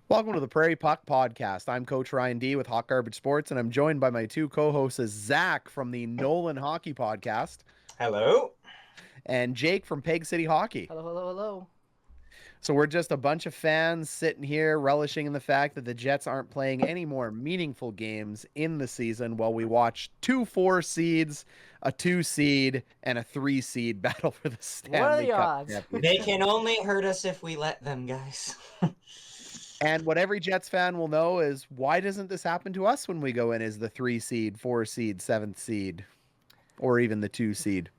Welcome to the Prairie Puck Podcast. I'm Coach Ryan D with Hot Garbage Sports, and I'm joined by my two co-hosts, Zach from the Nolan Hockey Podcast Hello. and Jake from PegCItyHockey. Hello, hello, hello. So we're just a bunch of fans sitting here relishing in the fact that the Jets aren't playing any more meaningful games in the season while we watch two 4 seeds, a 2 seed, and a 3 seed battle for the Stanley the Cup odds? championship. They can only hurt us if we let them, guys. And what every Jets fan will know is, why doesn't this happen to us when we go in as the 3 seed, 4 seed, 7th seed, or even the 2 seed?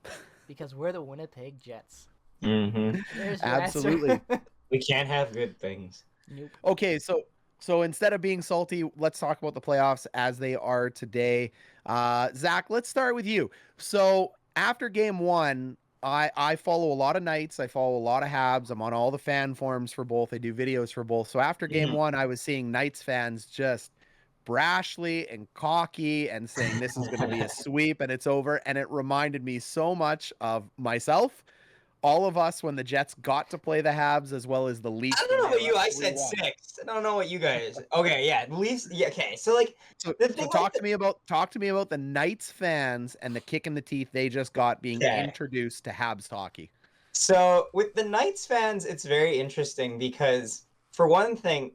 Because we're the Winnipeg Jets. Mm-hmm. There's your Absolutely. answer. We can't have good things. Nope. Okay, so instead of being salty, let's talk about the playoffs as they are today. Zach, let's start with you. So after game 1, I follow a lot of Knights. I follow a lot of Habs. I'm on all the fan forums for both. I do videos for both. So after game 1, I was seeing Knights fans just brashly and cocky and saying this is going to be a sweep and it's over. And it reminded me so much of myself, all of us, when the Jets got to play the Habs, as well as the Leafs. I don't know about you. I said 6. I don't know what you guys. Okay, yeah, the Leafs. Yeah, okay. So like, So, the thing talk to me about the Knights fans and the kick in the teeth they just got being introduced to Habs hockey. So with the Knights fans, it's very interesting because, for one thing,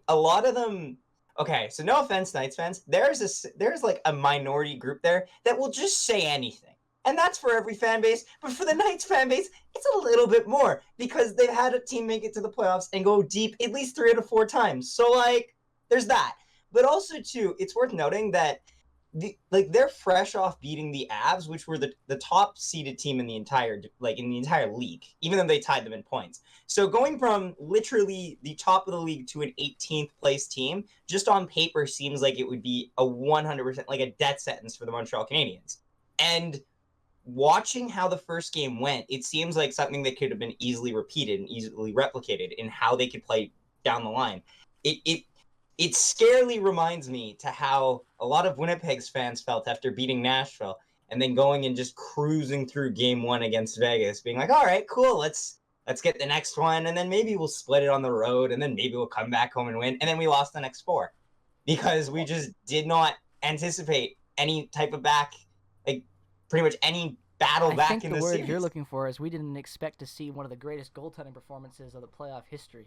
a lot of them. Okay, so no offense, Knights fans. There's like a minority group there that will just say anything. And that's for every fan base. But for the Knights fan base, it's a little bit more because they've had a team make it to the playoffs and go deep at least 3 out of 4 times. So, like, there's that. But also, too, it's worth noting that they're fresh off beating the Avs, which were the top seeded team in the entire league, even though they tied them in points. So going from literally the top of the league to an 18th place team, just on paper seems like it would be a 100% like a death sentence for the Montreal Canadiens. And watching how the first game went, it seems like something that could have been easily repeated and easily replicated in how they could play down the line. It scarily reminds me to how a lot of Winnipeg's fans felt after beating Nashville and then going and just cruising through game 1 against Vegas, being like, all right, cool, let's get the next one, and then maybe we'll split it on the road, and then maybe we'll come back home and win, and then we lost the next 4 because we just did not anticipate any type of pretty much any battle I back think in the the word series. you're looking for is we didn't expect to see one of the greatest goaltending performances of the playoff history.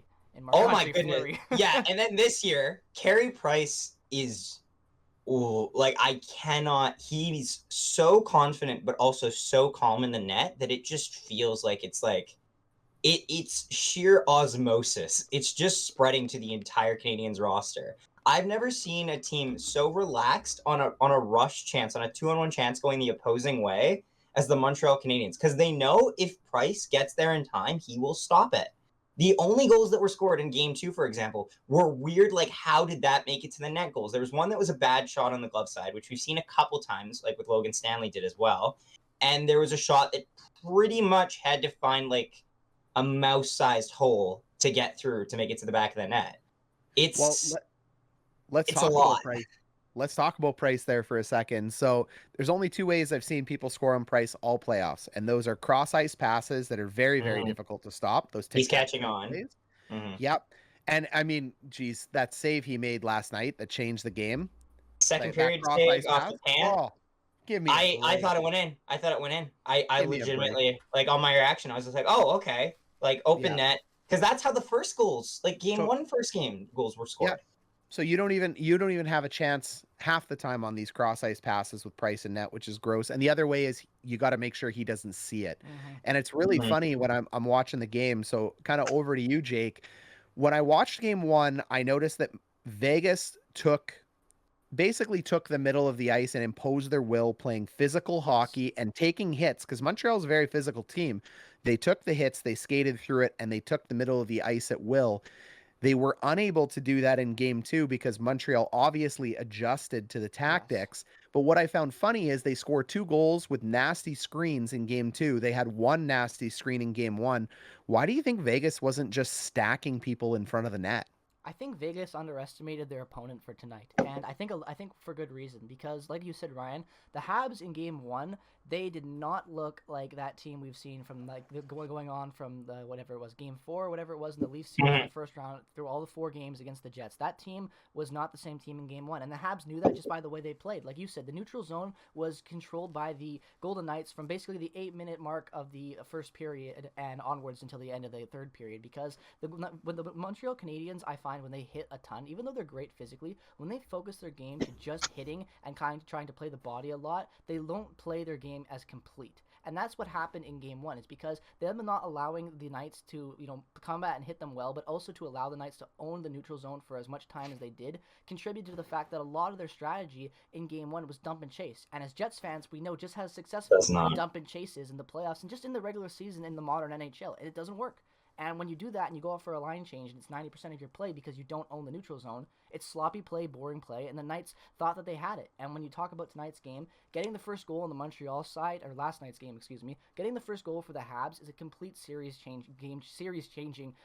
Oh my goodness. Yeah, and then this year, Carey Price is I cannot. He's so confident, but also so calm in the net that it just feels like it's sheer osmosis. It's just spreading to the entire Canadiens roster. I've never seen a team so relaxed on a rush chance, on a 2-on-1 chance going the opposing way as the Montreal Canadiens, because they know if Price gets there in time, he will stop it. The only goals that were scored in game 2, for example, were weird. Like, how did that make it to the net goals? There was one that was a bad shot on the glove side, which we've seen a couple times, like with Logan Stanley did as well. And there was a shot that pretty much had to find like a mouse-sized hole to get through to make it to the back of the net. Let's talk about Price. Let's talk about Price there for a second. So there's only 2 ways I've seen people score on Price all playoffs, and those are cross-ice passes that are very, very difficult to stop. Those he's catching on. Yep. And, I mean, geez, that save he made last night that changed the game. Second period save off the pan. Oh, give me I thought it went in. I legitimately, like, on my reaction, I was just like, oh, okay. Like, open net. Because that's how the first goals, like first game goals were scored. Yeah. So you don't even have a chance half the time on these cross ice passes with Price and net, which is gross. And the other way is you got to make sure he doesn't see it. And it's really funny when I'm watching the game. So kind of over to you, Jake. When I watched game 1, I noticed that Vegas basically took the middle of the ice and imposed their will, playing physical hockey and taking hits, because Montreal's a very physical team. They took the hits, they skated through it, and they took the middle of the ice at will. They were unable to do that in game 2 because Montreal obviously adjusted to the tactics. Yes. But what I found funny is they scored 2 goals with nasty screens in game 2. They had 1 nasty screen in game 1. Why do you think Vegas wasn't just stacking people in front of the net? I think Vegas underestimated their opponent for tonight, and I think for good reason, because like you said, Ryan, the Habs in game 1 they did not look like that team we've seen from like going on from the whatever it was, game 4, whatever it was in the Leafs series in the first round through all the 4 games against the Jets. That team was not the same team in game 1, and the Habs knew that just by the way they played. Like you said, the neutral zone was controlled by the Golden Knights from basically the 8-minute mark of the first period and onwards until the end of the third period, because when the Montreal Canadiens, I find when they hit a ton, even though they're great physically, when they focus their game to just hitting and kind of trying to play the body a lot, they don't play their game as complete. And that's what happened in game 1. It's because they have been not allowing the Knights to, combat and hit them well, but also to allow the Knights to own the neutral zone for as much time as they did, contributed to the fact that a lot of their strategy in game 1 was dump and chase. And as Jets fans, we know just how successful dump and chase is in the playoffs and just in the regular season in the modern NHL. And it doesn't work. And when you do that and you go out for a line change and it's 90% of your play because you don't own the neutral zone, it's sloppy play, boring play, and the Knights thought that they had it. And when you talk about tonight's game, getting the first goal on the Montreal side, or last night's game, getting the first goal for the Habs is a complete series-changing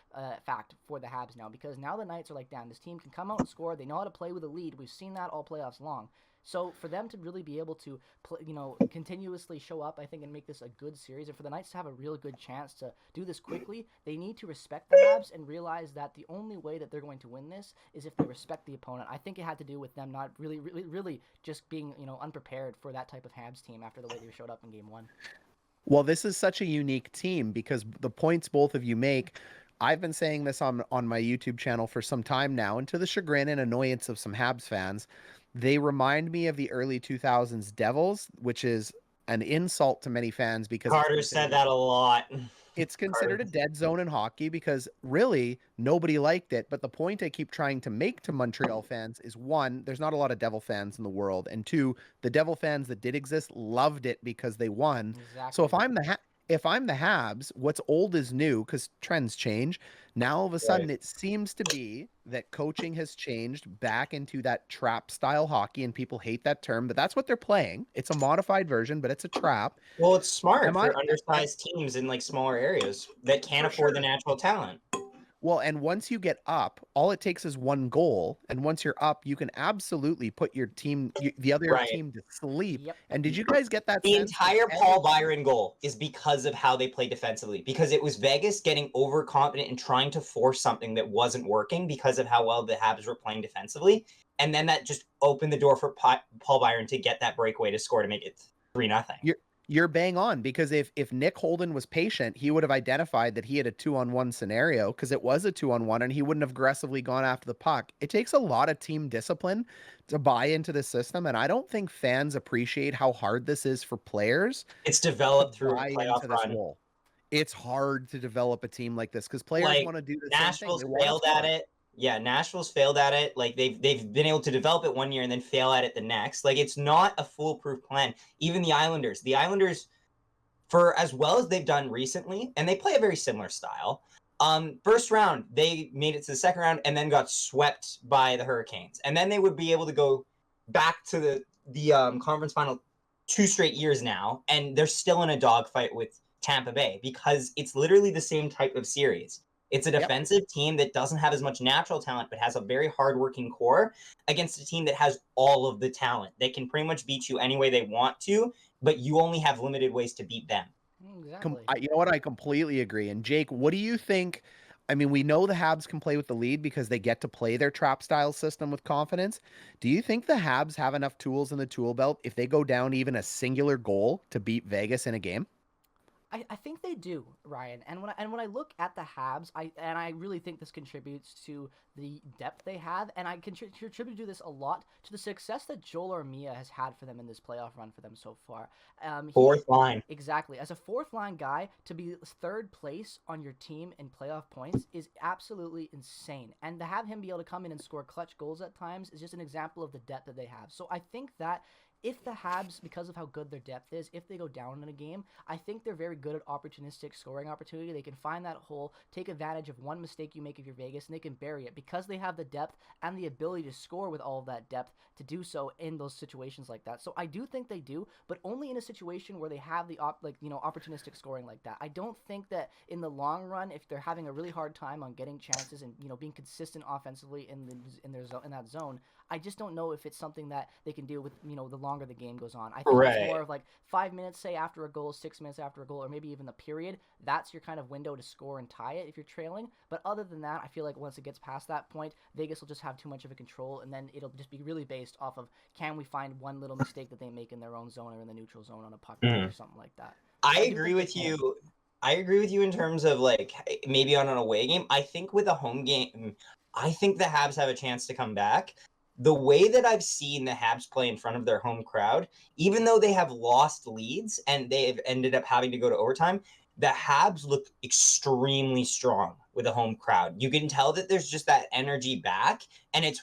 fact for the Habs now, because now the Knights are like, damn, this team can come out and score. They know how to play with a lead. We've seen that all playoffs long. So for them to really be able to, continuously show up, I think, and make this a good series, and for the Knights to have a real good chance to do this quickly, they need to respect the Habs and realize that the only way that they're going to win this is if they respect the opponent. I think it had to do with them not really just being, unprepared for that type of Habs team after the way they showed up in game 1. Well, this is such a unique team because the points both of you make, I've been saying this on my YouTube channel for some time now, and to the chagrin and annoyance of some Habs fans, they remind me of the early 2000s Devils, which is an insult to many fans because Carter said that a lot. It's considered a dead zone in hockey because really nobody liked it. But the point I keep trying to make to Montreal fans is, 1, there's not a lot of Devil fans in the world, and 2, the Devil fans that did exist loved it because they won. Exactly. So if I'm the Habs, what's old is new because trends change. Now all of a sudden it seems to be that coaching has changed back into that trap style hockey, and people hate that term, but that's what they're playing. It's a modified version, but it's a trap. Well, it's smart for undersized teams in like smaller areas that can't afford the natural talent. Well, and once you get up, all it takes is 1 goal, and once you're up, you can absolutely put your team, the other team, to sleep. Yep. And did you guys get that? The entire Paul Byron goal is because of how they play defensively, because it was Vegas getting overconfident and trying to force something that wasn't working because of how well the Habs were playing defensively, and then that just opened the door for Paul Byron to get that breakaway to score to make it 3-0. You're bang on, because if Nick Holden was patient, he would have identified that he had a 2-on-1 scenario, because it was a 2-on-1, and he wouldn't have aggressively gone after the puck. It takes a lot of team discipline to buy into the system, and I don't think fans appreciate how hard this is for players. It's developed through a playoff run. It's hard to develop a team like this because players want to do the Nashville's same thing. failed at it. Yeah, Nashville's failed at it. Like they've been able to develop it one year and then fail at it the next. Like it's not a foolproof plan. Even the Islanders, for as well as they've done recently, and they play a very similar style. First round, they made it to the second round and then got swept by the Hurricanes. And then they would be able to go back to the conference final 2 straight years now, and they're still in a dogfight with Tampa Bay because it's literally the same type of series. It's a defensive team that doesn't have as much natural talent, but has a very hardworking core against a team that has all of the talent. They can pretty much beat you any way they want to, but you only have limited ways to beat them. Exactly. You know what? I completely agree. And Jake, what do you think? I mean, we know the Habs can play with the lead because they get to play their trap style system with confidence. Do you think the Habs have enough tools in the tool belt if they go down even a singular goal to beat Vegas in a game? I think they do, Ryan. And when I look at the Habs, I really think this contributes to the depth they have, and I contribute to this a lot to the success that Joel Armia has had for them in this playoff run for them so far. Fourth line. Exactly. As a fourth line guy, to be 3rd place on your team in playoff points is absolutely insane. And to have him be able to come in and score clutch goals at times is just an example of the depth that they have. So I think that if the Habs, because of how good their depth is, if they go down in a game, I think they're very good at opportunistic scoring opportunity. They can find that hole, take advantage of one mistake you make if you're Vegas, and they can bury it because they have the depth and the ability to score with all of that depth to do so in those situations like that. So I do think they do, but only in a situation where they have the opportunistic scoring like that. I don't think that in the long run, if they're having a really hard time on getting chances and being consistent offensively in that zone, I just don't know if it's something that they can do with, the longer the game goes on. I think it's more of like 5 minutes, say, after a goal, 6 minutes after a goal, or maybe even the period. That's your kind of window to score and tie it if you're trailing. But other than that, I feel like once it gets past that point, Vegas will just have too much of a control, and then it'll just be really based off of, can we find one little mistake that they make in their own zone or in the neutral zone on a puck or something like that. I agree with you. I agree with you in terms of like maybe on an away game. I think with a home game, I think the Habs have a chance to come back. The way that I've seen the Habs play in front of their home crowd, even though they have lost leads and they've ended up having to go to overtime, the Habs look extremely strong with a home crowd. You can tell that there's just that energy back, and it's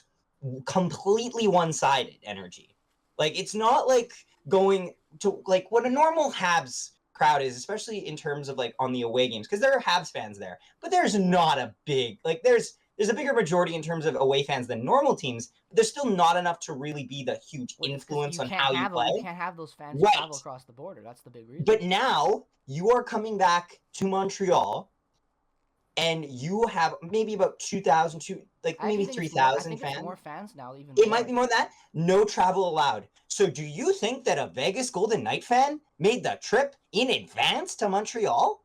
completely one-sided energy. Like, it's not like going to like what a normal Habs crowd is, especially in terms of like on the away games, because there are Habs fans there, but there's not a big like there's a bigger majority in terms of away fans than normal teams, but there's still not enough to really be the huge influence on how you play. You can't have those fans travel across the border. That's the big reason. But now you are coming back to Montreal, and you have maybe about 2,000, maybe 3,000 fans. It's more fans now, even. It might be more than that. No travel allowed. So do you think that a Vegas Golden Knight fan made the trip in advance to Montreal?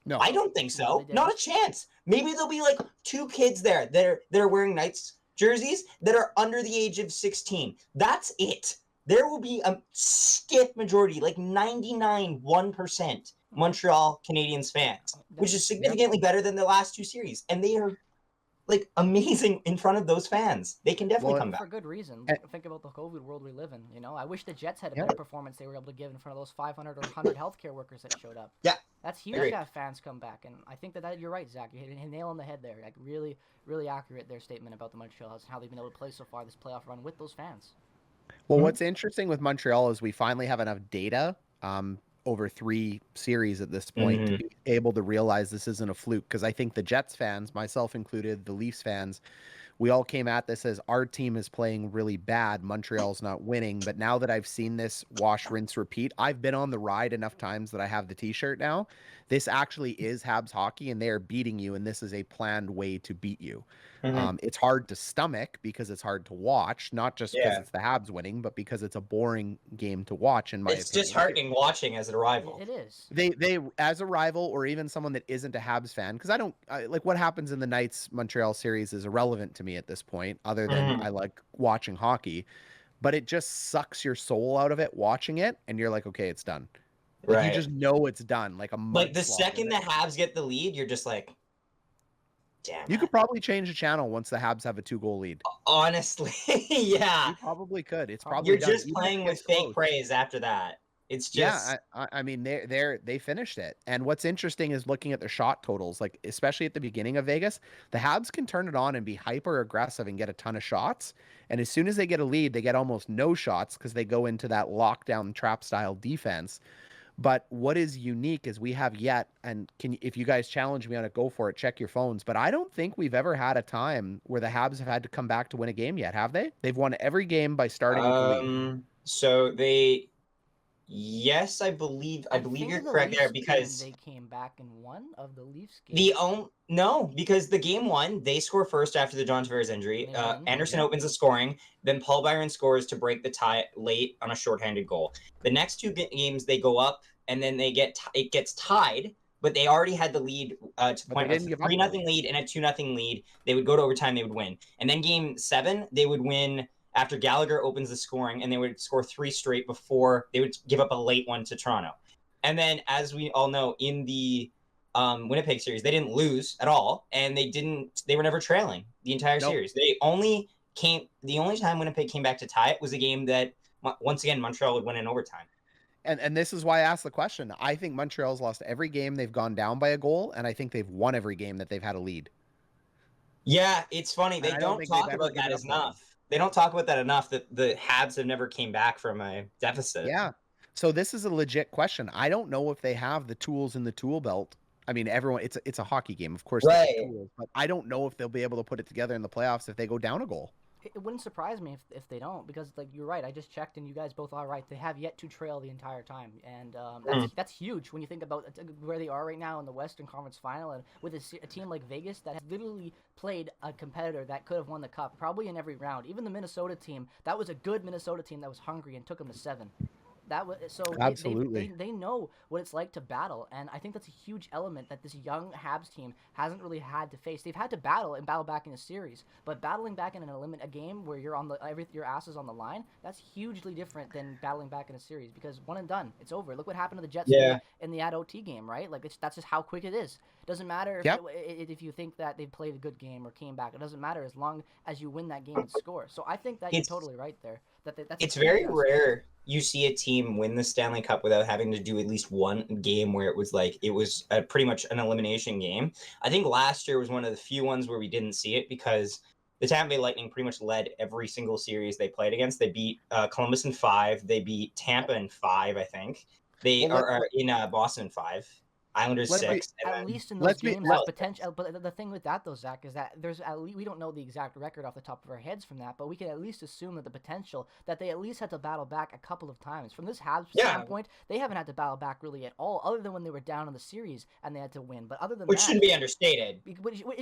No. I don't think so. Not a chance. Maybe there'll be like 2 kids there that are wearing Knights jerseys that are under the age of 16. That's it. There will be a stiff majority, like 1% Montreal Canadiens fans, which is significantly better than the last 2 series. And they are like amazing in front of those fans. They can definitely come back. For good reason. Think about the COVID world we live in. I wish the Jets had a better performance they were able to give in front of those 500 or 100 healthcare workers that showed up. Yeah. That's huge to have fans come back. And I think that you're right, Zach. You hit a nail on the head there. Like, really, really accurate, their statement about the Montreal Habs and how they've been able to play so far this playoff run with those fans. Well, what's interesting with Montreal is we finally have enough data over 3 series at this point to be able to realize this isn't a fluke. Because I think the Jets fans, myself included, the Leafs fans, we all came at this as our team is playing really bad. Montreal's not winning. But now that I've seen this wash, rinse, repeat, I've been on the ride enough times that I have the t-shirt now. This actually is Habs hockey, and they are beating you, and this is a planned way to beat you. It's hard to stomach because it's hard to watch, not just because it's the Habs winning, but because it's a boring game to watch, in my opinion. It's disheartening watching as a rival. It is. They as a rival, or even someone that isn't a Habs fan, because like what happens in the Knights Montreal series is irrelevant to me at this point, other than I like watching hockey, but it just sucks your soul out of it watching it, and you're like, okay, it's done. Like, you just know it's done. Like the second the Habs get the lead, you're just like, damn. You could probably change the channel once the Habs have a 2-goal lead. Honestly, yeah. You probably could. It's probably you're done. just playing with fake praise after that. It's just I mean they finished it. And what's interesting is looking at their shot totals, like especially at the beginning of Vegas, the Habs can turn it on and be hyper aggressive and get a ton of shots. And as soon as they get a lead, they get almost no shots because they go into that lockdown trap style defense. But what is unique is we have yet, and if you guys challenge me on it, go for it, check your phones. But I don't think we've ever had a time where the Habs have had to come back to win a game yet, have they? They've won every game by starting with the lead. So yes, I believe you're correct there, because they came back and won of the Leafs game. No, because the game 1, they score first after the John Tavares injury. Anderson opens the scoring, then Paul Byron scores to break the tie late on a shorthanded goal. The next 2 games they go up, and then it gets tied, but they already had the lead to the point of 3-0 lead and a 2-0 lead. They would go to overtime, they would win, and then game 7 they would win after Gallagher opens the scoring, and they would score 3 straight before they would give up a late one to Toronto. And then, as we all know, in the Winnipeg series, they didn't lose at all, and they were never trailing the entire series. The only time Winnipeg came back to tie it was a game that, once again, Montreal would win in overtime. And this is why I asked the question. I think Montreal's lost every game they've gone down by a goal, and I think they've won every game that they've had a lead. Yeah, it's funny. They don't talk about that enough. They don't talk about that enough, that the Habs have never came back from a deficit. Yeah. So this is a legit question. I don't know if they have the tools in the tool belt. I mean, it's a hockey game, of course. Right. Tools, but I don't know if they'll be able to put it together in the playoffs if they go down a goal. It wouldn't surprise me if they don't, because like you're right. I just checked, and you guys both are right. They have yet to trail the entire time, and that's huge when you think about where they are right now in the Western Conference Final, and with a team like Vegas that has literally played a competitor that could have won the cup probably in every round. Even the Minnesota team, that was a good Minnesota team that was hungry and took them to 7. That was so Absolutely. they know what it's like to battle, and I think that's a huge element that this young Habs team hasn't really had to face. They've had to battle and battle back in a series, but battling back in a game where you're on your ass is on the line, that's hugely different than battling back in a series, because one and done, it's over. Look what happened to the Jets in the OT game, right? Like that's just how quick it is. It doesn't matter if you think that they played a good game or came back. It doesn't matter as long as you win that game and score. So I think that you're totally right there. That's very rare you see a team win the Stanley Cup without having to do at least one game where it was pretty much an elimination game. I think last year was one of the few ones where we didn't see it, because the Tampa Bay Lightning pretty much led every single series they played against. They beat Columbus in 5. They beat Tampa in 5, I think. They are in Boston in 5. Islanders 6. At least in those games, there's potential. But the thing with that, though, Zach, is that there's at least, we don't know the exact record off the top of our heads from that, but we can at least assume that the potential that they at least had to battle back a couple of times. From this Habs standpoint, they haven't had to battle back really at all, other than when they were down in the series and they had to win. But other than which that, shouldn't be understated.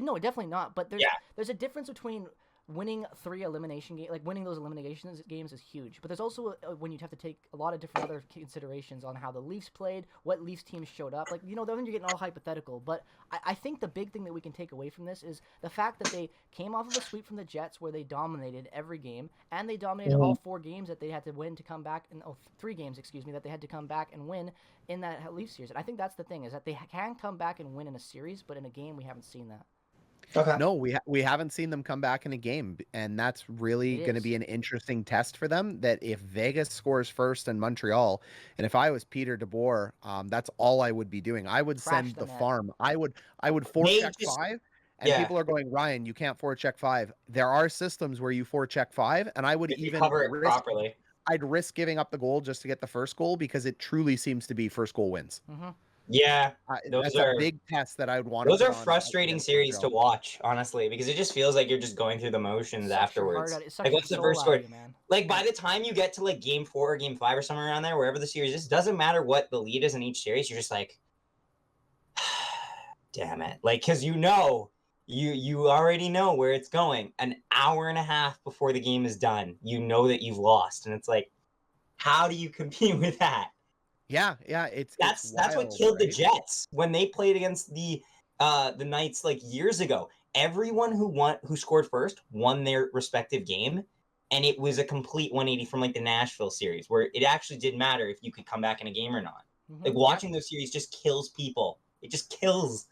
No, definitely not. But there's a difference between winning 3 elimination games, like winning those elimination games is huge. But there's also when you have to take a lot of different other considerations on how the Leafs played, what Leafs teams showed up. Like, then you're getting all hypothetical. But I think the big thing that we can take away from this is the fact that they came off of a sweep from the Jets where they dominated every game, and they dominated all 4 games that they had to win to come back, 3 games, that they had to come back and win in that Leafs series. And I think that's the thing, is that they can come back and win in a series, but in a game we haven't seen that. Okay. No, we haven't seen them come back in a game, and that's really going to be an interesting test for them. That if Vegas scores first in Montreal, and if I was Peter DeBoer, that's all I would be doing. I would send the farm. I would forecheck 5, and people are going, Ryan, you can't forecheck 5. There are systems where you forecheck 5, and I would even cover it properly. I'd risk giving up the goal just to get the first goal, because it truly seems to be first goal wins. Mm-hmm. Yeah, that's a big test that I would want. Those are frustrating series to watch, honestly, because it just feels like you're just going through the motions afterwards. Like, what's the first score? Like, by the time you get to like game 4 or game 5 or somewhere around there, wherever the series is, doesn't matter what the lead is in each series. You're just like, damn it, like, because you already know where it's going. An hour and a half before the game is done, you know that you've lost, and it's like, how do you compete with that? Yeah, that's wild, what killed the Jets when they played against the Knights like years ago. Everyone who scored first won their respective game, and it was a complete 180 from like the Nashville series, where it actually did matter if you could come back in a game or not. Mm-hmm. Like, watching those series just kills people. It just kills.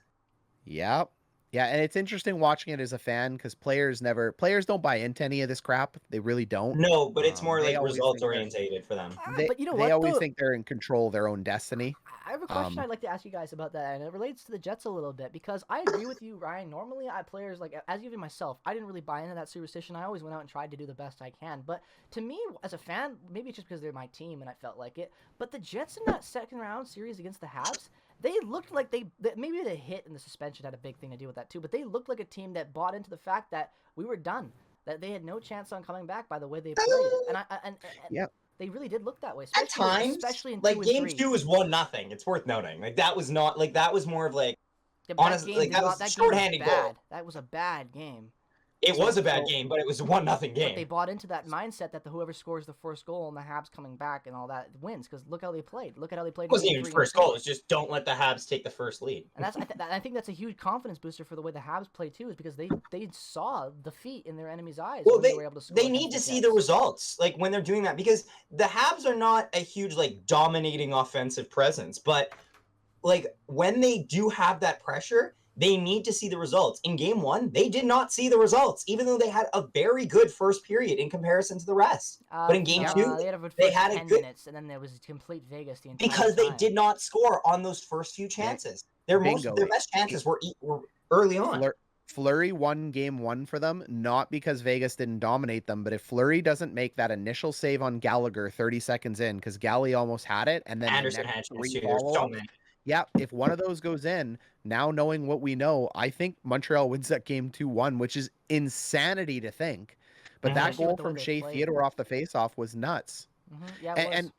Yep. Yeah, and it's interesting watching it as a fan, because players don't buy into any of this crap. They really don't. No, but it's more like results orientated for them. But you know what? They always think they're in control of their own destiny. I have a question I'd like to ask you guys about that, and it relates to the Jets a little bit, because I agree with you, Ryan. Normally, players, like, as even myself, I didn't really buy into that superstition. I always went out and tried to do the best I can. But to me, as a fan, maybe it's just because they're my team and I felt like it, but the Jets in that second round series against the Habs, they looked like maybe the hit and the suspension had a big thing to do with that too, but they looked like a team that bought into the fact that we were done, that they had no chance on coming back by the way they played. And they really did look that way. Especially in like game 2 was 1-0. It's worth noting. Like, that was not like, that was more of like, honestly, like, that was a shorthanded goal. That was a bad game. It was a bad game, but it was a 1-0 game. But they bought into that mindset that whoever scores the first goal and the Habs coming back and all that wins, because look how they played. It wasn't even first goal. It's just don't let the Habs take the first lead. And I think that's a huge confidence booster for the way the Habs play too, is because they saw defeat in their enemies' eyes. Well, they were able to score. They need to see the results, like, when they're doing that, because the Habs are not a huge, like, dominating offensive presence, but like, when they do have that pressure, they need to see the results. In game 1, they did not see the results, even though they had a very good first period in comparison to the rest. But in game 2, they had a good minutes, and then there was complete Vegas the entire because time. they did not score on those first few chances. Their best chances were early on. Fleury won game 1 for them, not because Vegas didn't dominate them, but if Fleury doesn't make that initial save on Gallagher 30 seconds in, because Galley almost had it, and then Anderson had it. Yeah, if one of those goes in, now knowing what we know, I think Montreal wins that game 2-1, which is insanity to think. But that Especially goal with the way from they Shea played. Theodore off the faceoff was nuts. Yeah, it And, was.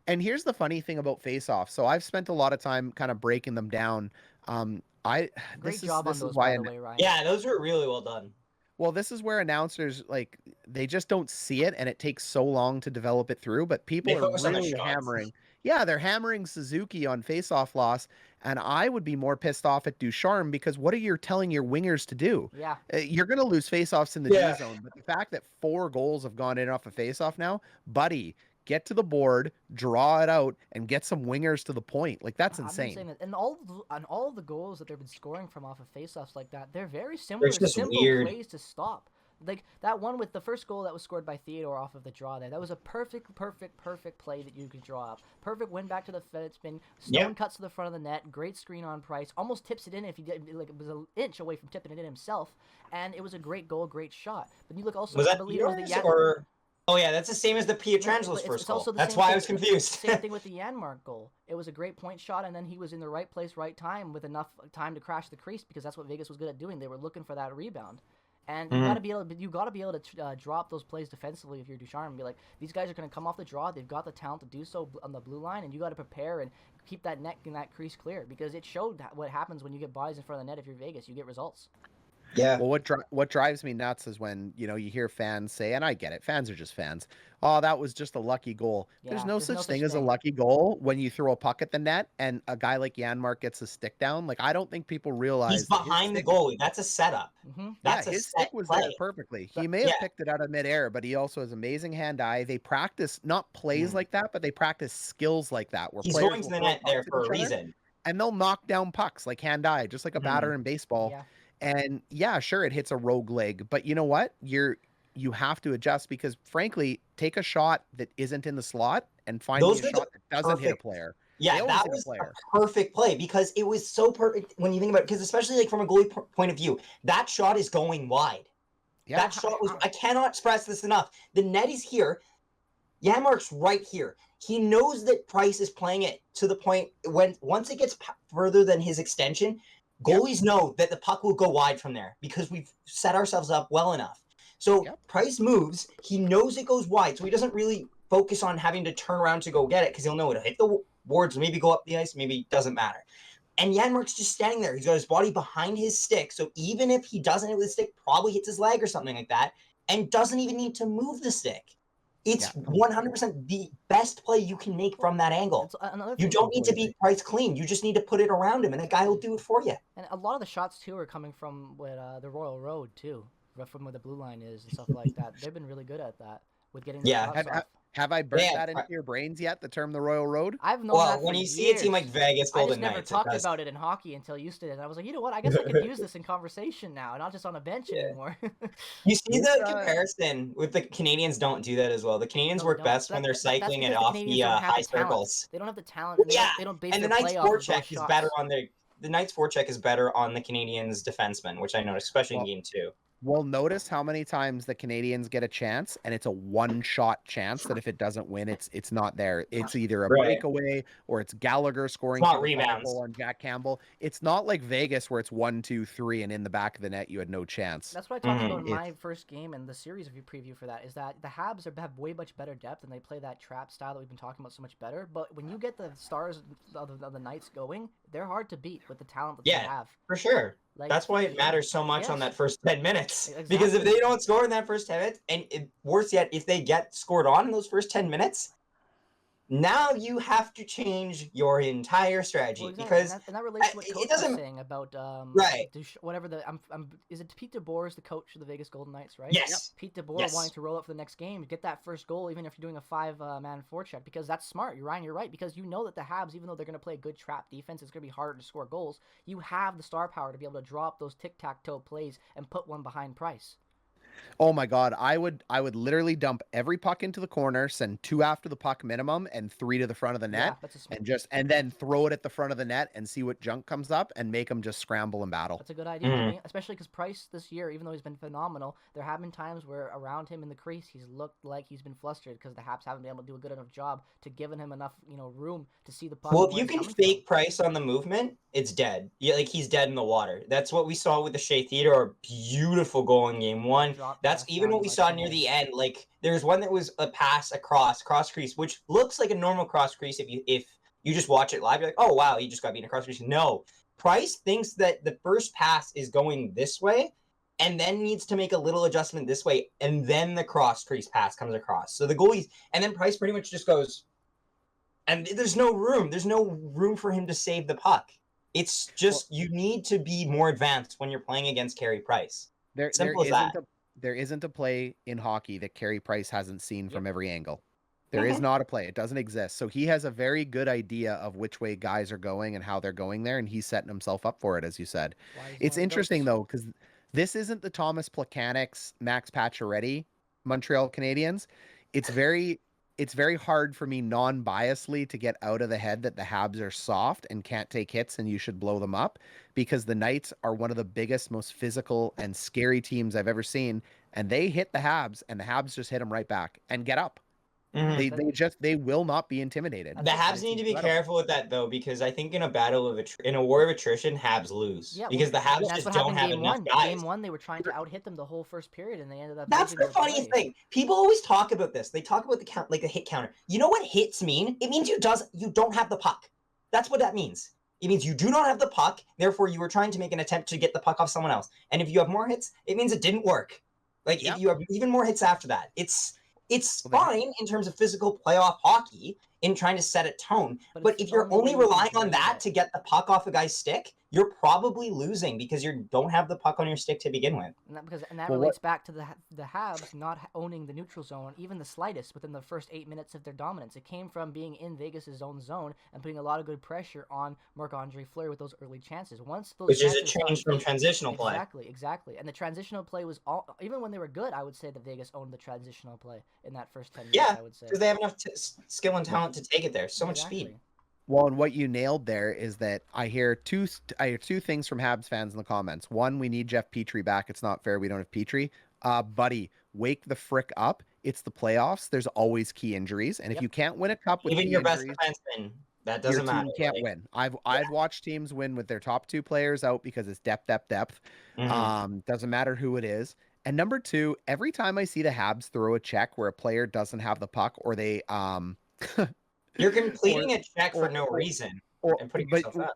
and here's the funny thing about faceoff. So I've spent a lot of time kind of breaking them down. I Great this is job on this is those, why by the way, Ryan. Yeah, those were really well done. well, this is where announcers like they just don't see it, and it takes so long to develop it through. But people They are focus on the really shots. hammering. Yeah, they're hammering Suzuki on faceoff loss, and I would be more pissed off at Ducharme because what are you telling your wingers to do? Yeah. You're going to lose faceoffs in the Yeah. D zone, but the fact that 4 goals have gone in off a faceoff now, buddy, get to the board, draw it out, and get some wingers to the point. Like that's I've been saying insane. that, and all of the goals that they've been scoring from off of faceoffs like that, they're very similar, It's just simple weird. plays to stop. Like that one with the first goal that was scored by Theodore off of the draw there. That was a perfect play that you could draw up. Perfect win back to the Fed spin. Stone cuts to the front of the net. Great screen on Price. Almost tips it in if he did. Like it was an inch away from tipping it in himself. And it was a great goal, great shot. But you look also. Was I that believe it was the yours or? Oh yeah, that's the same as the Pietrangelo's it's first also goal. the That's same why thing- I was confused. Same thing with the Janmark goal. It was a great point shot, and then he was in the right place, right time, with enough time to crash the crease because that's what Vegas was good at doing. They were looking for that rebound. And you gotta be able to drop those plays defensively if you're Ducharme and be like, these guys are gonna come off the draw. They've got the talent to do so on the blue line, and you got to prepare and keep that net and that crease clear because it showed what happens when you get bodies in front of the net. If you're Vegas, you get results. Yeah. Well, what drives me nuts is when you hear fans say, and I get it, fans are just fans. Oh, that was just a lucky goal. There's no such thing as a lucky goal when you throw a puck at the net and a guy like Janmark gets a stick down. Like I don't think people realize He's behind the goalie. That's a setup. That's his a stick was play. there perfectly. He may have picked it out of midair, but he also has amazing hand-eye. They practice not plays like that, but they practice skills like that. Where he's players going to will the throw net there pucks at for each a other, reason. and they'll knock down pucks like hand-eye, just like a batter in baseball. Yeah. And yeah, sure, it hits a rogue leg, but you know what? You have to adjust because, frankly, take a shot that isn't in the slot and find me a shot that doesn't hit a player. Yeah, that was a perfect play because it was so perfect when you think about it. Because especially like from a goalie point of view, that shot is going wide. Yeah. That shot was. I cannot express this enough. The net is here. Janmark's right here. He knows that Price is playing it to the point once it gets further than his extension, goalies know that the puck will go wide from there because we've set ourselves up well enough. So Price moves. He knows it goes wide, so he doesn't really focus on having to turn around to go get it because he'll know it'll hit the boards, maybe go up the ice, maybe it doesn't matter. And Janmark's just standing there. He's got his body behind his stick, so even if he doesn't hit with the stick, probably hits his leg or something like that, and doesn't even need to move the stick. It's 100% the best play you can make from that angle. You don't need to beat Price clean. You just need to put it around him, and the guy will do it for you. And a lot of the shots, too, are coming from the Royal Road, too, from where the blue line is and stuff like that. They've been really good at that with getting the shots off. Have I burnt that into your brains yet, the term the Royal Road? I've known that for when you years. see a team like Vegas, Golden Knights, I just never talked Knights, about it in hockey until you did it. And I was like, you know what? I guess I could use this in conversation now, not just on a bench anymore. You see the comparison with the Canadians don't do that as well. The Canadians work best when they're cycling it off the high circles. They don't have the talent. And they don't base the their Knights' play off of those forecheck is better on the Knights' forecheck is better on the Canadians' defensemen, which I noticed, especially in Game 2. Well, notice how many times the Canadians get a chance, and it's a one-shot chance that if it doesn't win, it's not there. It's either a breakaway or it's Gallagher scoring rebounds on Jack Campbell. It's not like Vegas where it's 1, 2, 3, and in the back of the net you had no chance. That's what I talked about in my first game and the series review preview for that. Is that the Habs have way much better depth and they play that trap style that we've been talking about so much better. But when you get the stars of the Knights going, they're hard to beat with the talent that they have. For sure. Like, that's why it matters so much on that first 10 minutes. Exactly. Because if they don't score in that first 10 minutes, and worse yet, if they get scored on in those first 10 minutes, now you have to change your entire strategy because and that relates to what Coach was saying about whatever is it Pete DeBoer is the coach of the Vegas Golden Knights, right? Yes. Pete DeBoer wanting to roll up for the next game, get that first goal, even if you're doing a 5-man forecheck, because that's smart. You're right, because you know that the Habs, even though they're going to play a good trap defense, it's going to be harder to score goals. You have the star power to be able to drop those tic-tac-toe plays and put one behind Price. Oh my God, I would literally dump every puck into the corner, send 2 after the puck minimum and 3 to the front of the net, and then throw it at the front of the net and see what junk comes up and make them just scramble and battle. That's a good idea, especially because Price this year, even though he's been phenomenal, there have been times where around him in the crease he's looked like he's been flustered because the Habs haven't been able to do a good enough job to giving him enough room to see the puck. Well, if you can fake Price on the movement, it's dead. Yeah, like he's dead in the water. That's what we saw with the Shea Theodore. Beautiful goal in game one. That's even what we saw near the end. Like there's one that was a pass across cross crease, which looks like a normal cross crease if you just watch it live. You're like, oh wow, he just got beaten across crease. No, Price thinks that the first pass is going this way, and then needs to make a little adjustment this way, and then the cross crease pass comes across. So the goalie, and then Price pretty much just goes, and there's no room. There's no room for him to save the puck. It's just you need to be more advanced when you're playing against Carey Price. Simple as that. There isn't a play in hockey that Carey Price hasn't seen from every angle. There is not a play. It doesn't exist. So he has a very good idea of which way guys are going and how they're going there, and he's setting himself up for it, as you said. It's interesting, though, because this isn't the Thomas Plekanec, Max Pacioretty Montreal Canadiens. It's very hard for me non-biasly to get out of the head that the Habs are soft and can't take hits and you should blow them up, because the Knights are one of the biggest, most physical and scary teams I've ever seen, and they hit the Habs and the Habs just hit them right back and get up. They will not be intimidated. The Habs need to be careful with that, though, because I think in a war of attrition, Habs lose. Yeah, because the Habs just don't have enough guys. Game one, they were trying to out-hit them the whole first period, and they ended up. That's the funniest thing. People always talk about this. They talk about the count, like the hit counter. You know what hits mean? It means you don't have the puck. That's what that means. It means you do not have the puck. Therefore, you were trying to make an attempt to get the puck off someone else. And if you have more hits, it means it didn't work. Like if you have even more hits after that, it's fine in terms of physical playoff hockey in trying to set a tone. But if you're only relying on that to get the puck off a guy's stick, you're probably losing because you don't have the puck on your stick to begin with. And that relates back to the Habs not owning the neutral zone, even the slightest, within the first 8 minutes of their dominance. It came from being in Vegas' own zone and putting a lot of good pressure on Marc-Andre Fleury with those early chances. Which is a change from transitional play. Exactly. And the transitional play was even when they were good, I would say that Vegas owned the transitional play in that first 10 minutes, I would say. Because they have enough skill and talent to take it there. So much speed. Well, and what you nailed there is that I hear two things from Habs fans in the comments. One, we need Jeff Petrie back. It's not fair we don't have Petrie. Buddy, wake the frick up. It's the playoffs. There's always key injuries. And if you can't win a cup with even your best defenseman, that doesn't matter. You can't win. I've watched teams win with their top two players out because it's depth. Doesn't matter who it is. And number two, every time I see the Habs throw a check where a player doesn't have the puck or they you're completing a check for no reason and putting yourself up.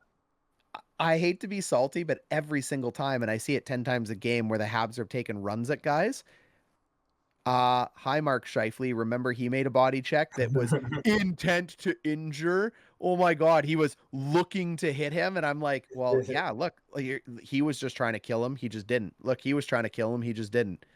I hate to be salty, but every single time, and I see it 10 times a game where the Habs are taking runs at guys. Hi, Mark Scheifele. Remember, he made a body check that was intent to injure. Oh my God, he was looking to hit him, and I'm like, well, yeah, look, he was just trying to kill him. He just didn't. Look, he was trying to kill him. He just didn't.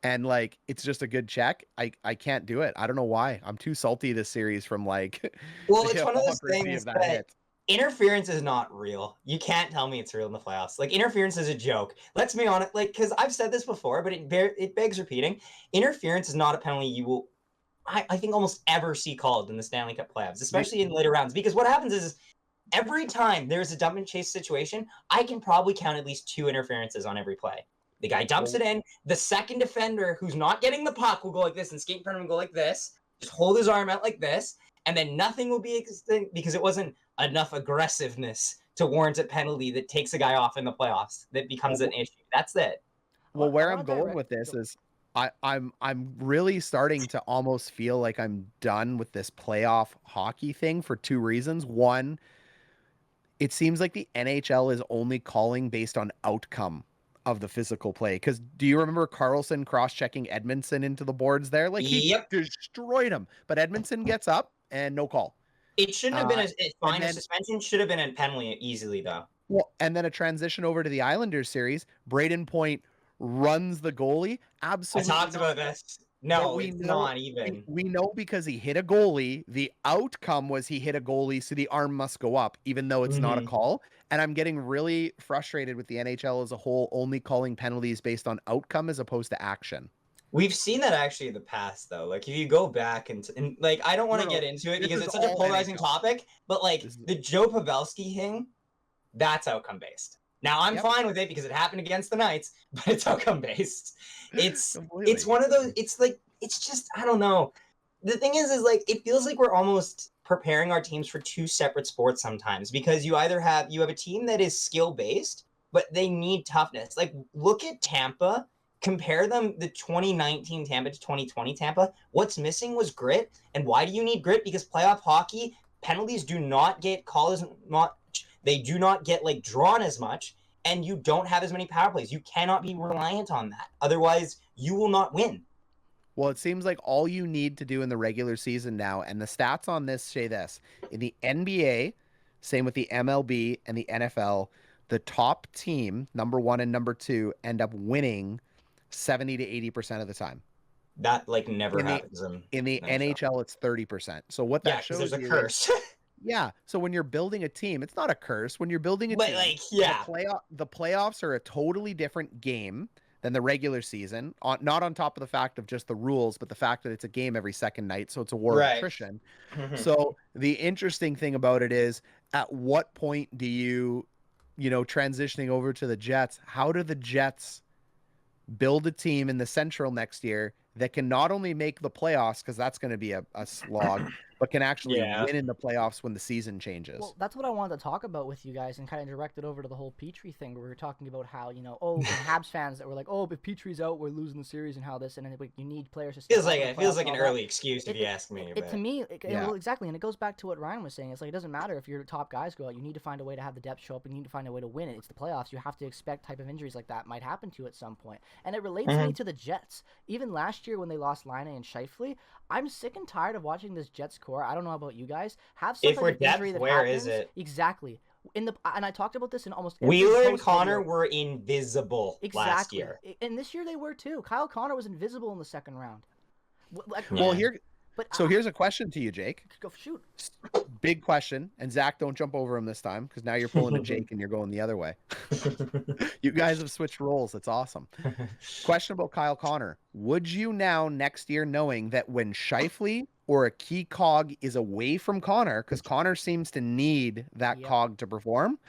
And like, it's just a good check. I can't do it. I don't know why. I'm too salty this series from like. Well, it's one of those things that interference is not real. You can't tell me it's real in the playoffs. Like interference is a joke. Let's be honest. Like, because I've said this before, but it begs repeating. Interference is not a penalty you will, I think, almost ever see called in the Stanley Cup playoffs, especially in later rounds. Because what happens is every time there's a dump and chase situation, I can probably count at least 2 interferences on every play. The guy dumps it in. The second defender who's not getting the puck will go like this and skate in front of him and go like this. Just hold his arm out like this. And then nothing will be extinct because it wasn't enough aggressiveness to warrant a penalty that takes a guy off in the playoffs. That becomes an issue. That's it. Well, where I'm going with this is I'm really starting to almost feel like I'm done with this playoff hockey thing for 2 reasons. One, it seems like the NHL is only calling based on outcome of the physical play. Because do you remember Carlson cross-checking Edmondson into the boards there? Like he destroyed him, but Edmondson gets up and no call. It shouldn't have been a fine. Suspension should have been a penalty easily though. Well, and then a transition over to the Islanders series. Braden Point runs the goalie. Absolutely. I talked about this. No, it's not even. We know because he hit a goalie. The outcome was he hit a goalie, so the arm must go up, even though it's not a call. And I'm getting really frustrated with the NHL as a whole, only calling penalties based on outcome as opposed to action. We've seen that actually in the past, though. Like, if you go back and like, I don't want to get into it because it's such a polarizing topic, but like the Joe Pavelski thing, that's outcome based. Now I'm fine with it because it happened against the Knights, but it's outcome based. It's one of those. It's like it's just I don't know. the thing is like it feels like we're almost preparing our teams for two separate sports sometimes, because you either have a team that is skill based, but they need toughness. Like look at Tampa, compare them the 2019 Tampa to 2020 Tampa. What's missing was grit. And why do you need grit? Because playoff hockey, penalties do not get called as much. They do not get like drawn as much, and you don't have as many power plays. You cannot be reliant on that. Otherwise, you will not win. Well, it seems like all you need to do in the regular season now, and the stats on this say this, in the NBA, same with the MLB and the NFL, the top team, number 1 and number 2, end up winning 70 to 80% of the time. That like never In the, happens in the NHL, it's 30%. So what that shows there's a you curse. yeah. So when you're building a team, it's not a curse. When you're building a team, like the playoffs are a totally different game than the regular season. Not on top of the fact of just the rules, but the fact that it's a game every second night, so it's a war of attrition. So the interesting thing about it is, at what point do you transitioning over to the Jets? How do the Jets build a team in the Central next year that can not only make the playoffs, because that's going to be a slog, but can actually win in the playoffs when the season changes? Well, that's what I wanted to talk about with you guys, and kind of direct it over to the whole Petrie thing, where we were talking about how, Habs fans that were like, oh, if Petrie's out, we're losing the series, and how this, and then you need players to step feels like an that. early excuse if you ask me. To me, well, exactly, and it goes back to what Ryan was saying. It's like, it doesn't matter if your top guys go out. You need to find a way to have the depth show up, and you need to find a way to win it. It's the playoffs. You have to expect type of injuries like that might happen to you at some point. And it relates me to the Jets. Even last year when they lost Laine and Scheifele, I'm sick and tired of watching this Jets core. I don't know about you guys. Have some type of injury that where happens. is it? Exactly. And I talked about this in almost every Wheeler and Connor video. were invisible last year. And this year they were too. Kyle Connor was invisible in the second round. Here's a question to you, Jake. Go shoot. Big question, and Zach, don't jump over him this time, because now you're pulling a Jake and you're going the other way. You guys have switched roles. It's awesome. Question about Kyle Connor. Would you now next year, knowing that when Scheifele or a key cog is away from Connor, because Connor seems to need that cog to perform,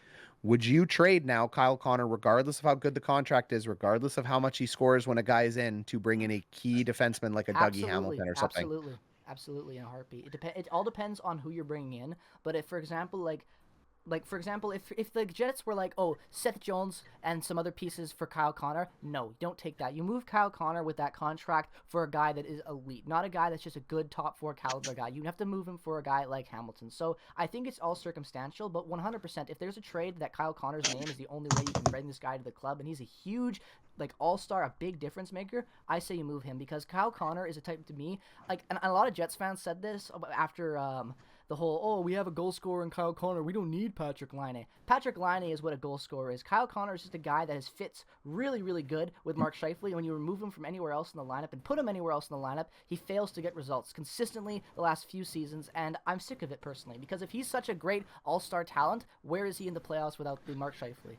would you trade now Kyle Connor, regardless of how good the contract is, regardless of how much he scores when a guy's in, to bring in a key defenseman like a Dougie Hamilton or something? Absolutely, in a heartbeat. It all depends on who you're bringing in. But if, for example, if the Jets were like, oh, Seth Jones and some other pieces for Kyle Connor, no, don't take that. You move Kyle Connor with that contract for a guy that is elite, not a guy that's just a good top 4 caliber guy. You have to move him for a guy like Hamilton. So I think it's all circumstantial, but 100%, if there's a trade that Kyle Connor's name is the only way you can bring this guy to the club, and he's a huge all-star, a big difference maker, I say you move him, because Kyle Connor is a type, to me, and a lot of Jets fans said this after the whole, oh, we have a goal scorer in Kyle Connor, we don't need Patrik Laine. Patrik Laine is what a goal scorer is. Kyle Connor is just a guy that fits really, really good with Mark Scheifele. When you remove him from anywhere else in the lineup and put him anywhere else in the lineup, he fails to get results consistently the last few seasons, and I'm sick of it personally, because if he's such a great all-star talent, where is he in the playoffs without the Mark Scheifele?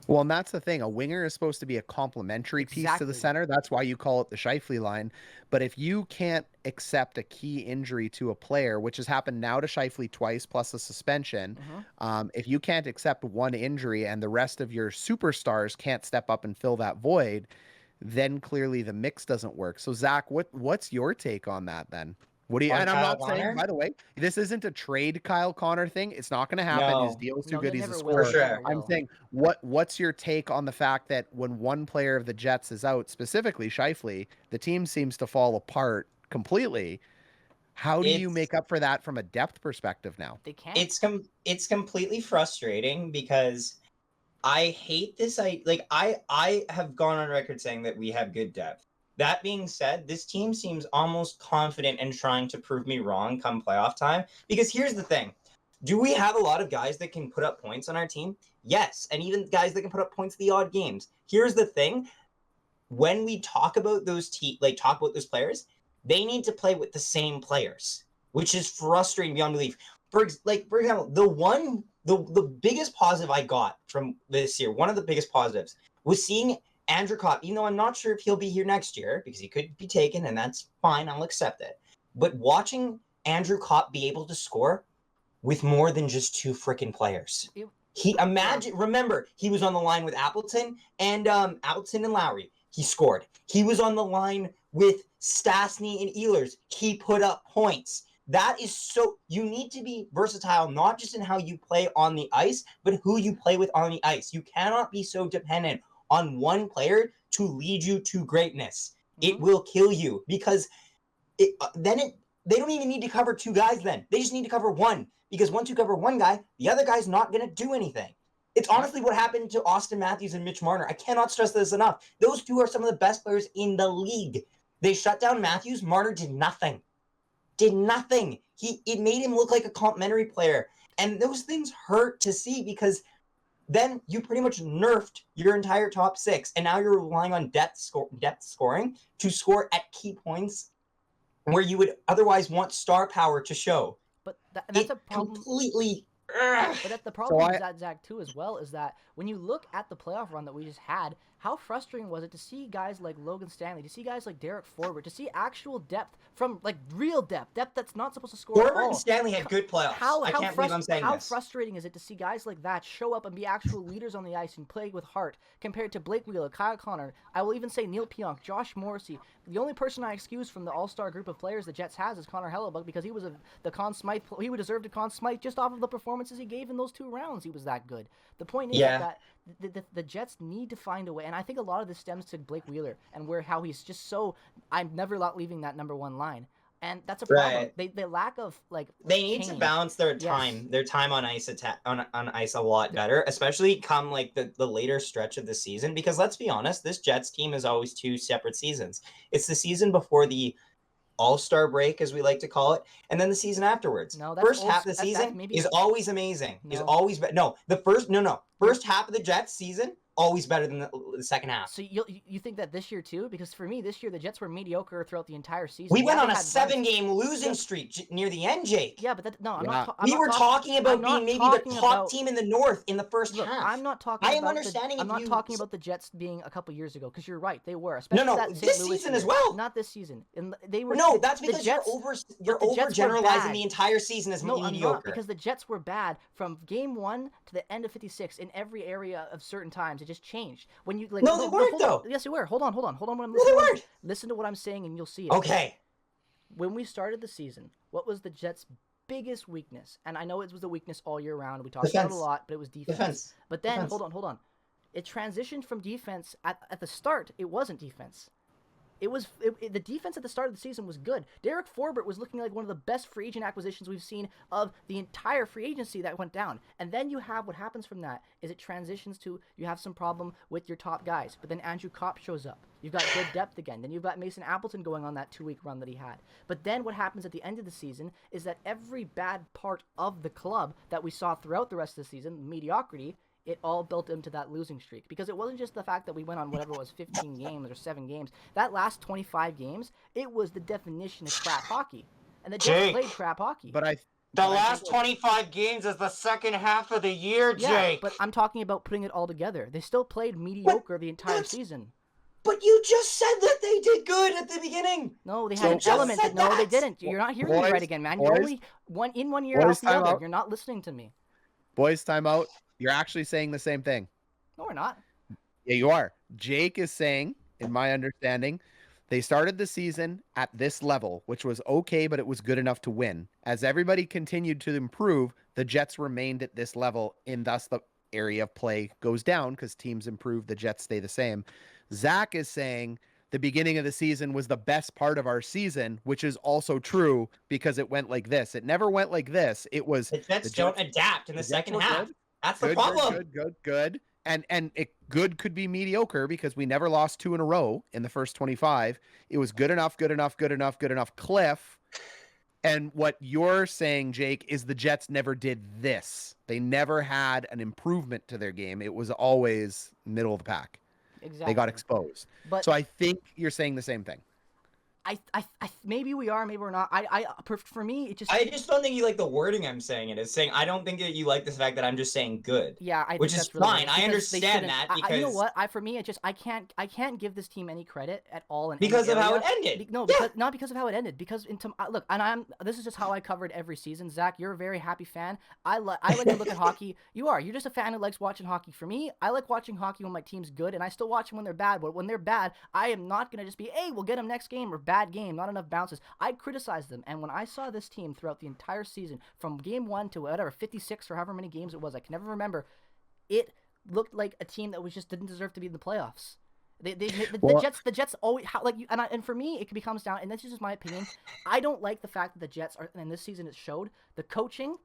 Well, and that's the thing. A winger is supposed to be a complementary piece to the center. That's why you call it the Scheifele line. But if you can't accept a key injury to a player, which has happened now to Scheifele twice, plus a suspension, if you can't accept one injury and the rest of your superstars can't step up and fill that void, then clearly the mix doesn't work. So, Zach, what's your take on that then? What do you? And I'm not saying, by the way, this isn't a trade Kyle Connor thing. It's not going to happen. No. His deal's too good. He's a For scorer. sure. I'm saying, what's your take on the fact that when one player of the Jets is out, specifically Scheifele, the team seems to fall apart completely? How do you make up for that from a depth perspective now? They can't. It's completely frustrating, because I hate this. I have gone on record saying that we have good depth. That being said, this team seems almost confident in trying to prove me wrong come playoff time. Because here's the thing. Do we have a lot of guys that can put up points on our team? Yes. And even guys that can put up points the odd games. Here's the thing. When we talk about those players, they need to play with the same players, which is frustrating beyond belief. For example, the biggest positive I got from this year, one of the biggest positives, was seeing Andrew Kopp, even though I'm not sure if he'll be here next year, because he could be taken, and that's fine, I'll accept it. But watching Andrew Kopp be able to score with more than just 2 freaking players. Remember, he was on the line with Appleton and Lowry. He scored. He was on the line with Stastny and Ehlers. He put up points. That is so, you need to be versatile, not just in how you play on the ice, but who you play with on the ice. You cannot be so dependent on one player to lead you to greatness. It will kill you because they don't even need to cover two guys then. They just need to cover one, because once you cover one guy, the other guy's not going to do anything. It's honestly what happened to Austin Matthews and Mitch Marner. I cannot stress this enough. Those two are some of the best players in the league. They shut down Matthews. Marner did nothing. It made him look like a complimentary player. And those things hurt to see, because then you pretty much nerfed your entire top six. And now you're relying on depth scoring to score at key points where you would otherwise want star power to show. But that's a problem. Completely. But that's the problem with that, Zach, too, as well, is that when you look at the playoff run that we just had, how frustrating was it to see guys like Logan Stanley, to see guys like Derek Forbort, to see actual depth from, like, real depth that's not supposed to score at all. Forbort and Stanley had good playoffs. I can't believe I'm saying how this. How frustrating is it to see guys like that show up and be actual leaders on the ice and play with heart, compared to Blake Wheeler, Kyle Connor, I will even say Neil Pionk, Josh Morrissey. The only person I excuse from the all-star group of players the Jets has is Connor Hellebuck, because he was the Conn Smythe. He would deserve a Conn Smythe just off of the performances he gave in those 2 rounds. He was that good. The point is that the Jets need to find a way, and I think a lot of this stems to Blake Wheeler and how he's just so, I'm never not leaving that number 1 line. And that's a problem. Right. They lack of, like, they need change. to balance their time on ice on ice a lot better, especially come like the later stretch of the season, because let's be honest, this Jets team is always 2 separate seasons. It's the season before the All-Star break, as we like to call it, and then the season afterwards. No, first half of the season is always amazing. No. Is always first half of the Jets season always better than the second half. So you think that this year too? Because for me, this year the Jets were mediocre throughout the entire season. We went on a 7-game losing streak near the end, Jake. Yeah, but I'm not. We were talking about being maybe the top team in the North in the first half. I'm not talking. I'm not talking about the Jets being a couple years ago, because you're right, they were. Especially this season as well. Not this season. And they were. No, that's because you're overgeneralizing the entire season as mediocre. I'm not, because the Jets were bad from game 1 to the end of 56 in every area of certain times. It just changed. When you no, they weren't though. Yes, they were. Hold on. What I'm listening. No, they weren't. Listen to what I'm saying, and you'll see it. Okay. When we started the season, what was the Jets' biggest weakness? And I know it was the weakness all year round. We talked about it a lot, but it was defense. But then, hold on. It transitioned from defense at the start. It wasn't defense. The defense at the start of the season was good. Derek Forbort was looking like one of the best free agent acquisitions we've seen of the entire free agency that went down. And then you have what happens from that is it transitions to you have some problem with your top guys. But then Andrew Kopp shows up. You've got good depth again. Then you've got Mason Appleton going on that 2-week run that he had. But then what happens at the end of the season is that every bad part of the club that we saw throughout the rest of the season, mediocrity, it all built into that losing streak, because it wasn't just the fact that we went on whatever it was 15 games or 7 games. That last 25 games, it was the definition of crap hockey, and the Jets played crap hockey. But the last 25 games is the second half of the year, Jake. Yeah, but I'm talking about putting it all together. They still played mediocre the entire season. But you just said that they did good at the beginning. No, they had an element that no, they didn't. You're not hearing me right again, man. You're only one year out the other. You're not listening to me. Boys, time out. You're actually saying the same thing. No, we're not. Yeah, you are. Jake is saying, in my understanding, they started the season at this level, which was okay, but it was good enough to win. As everybody continued to improve, the Jets remained at this level, and thus the area of play goes down because teams improve, the Jets stay the same. Zach is saying the beginning of the season was the best part of our season, which is also true because it went like this. It never went like this. It was the Jets don't adapt in the second half. That's the problem. Good. And good could be mediocre because we never lost 2 in a row in the first 25. It was good enough, cliff. And what you're saying, Jake, is the Jets never did this. They never had an improvement to their game. It was always middle of the pack. Exactly. They got exposed. So I think you're saying the same thing. maybe we are, maybe we're not. For me, it just. I just don't think you like the wording I'm saying it is. Saying I don't think that you like the fact that I'm just saying good. Yeah, I which think is that's really fine. I understand that because you know what? For me, it just I can't give this team any credit at all in because any of how area. it ended. No, because not because of how it ended. Because look, and this is just how I covered every season. Zach, you're a very happy fan. I like to look at hockey. You're just a fan who likes watching hockey. For me, I like watching hockey when my team's good, and I still watch them when they're bad. But when they're bad, I am not gonna just be, hey, we'll get them next game or bad game, not enough bounces. I criticize them, and when I saw this team throughout the entire season, from game 1 to whatever 56 or however many games it was, I can never remember. It looked like a team that was just didn't deserve to be in the playoffs. The Jets always and for me it comes down, and this is just my opinion. I don't like the fact that the Jets are, and this season it showed the coaching,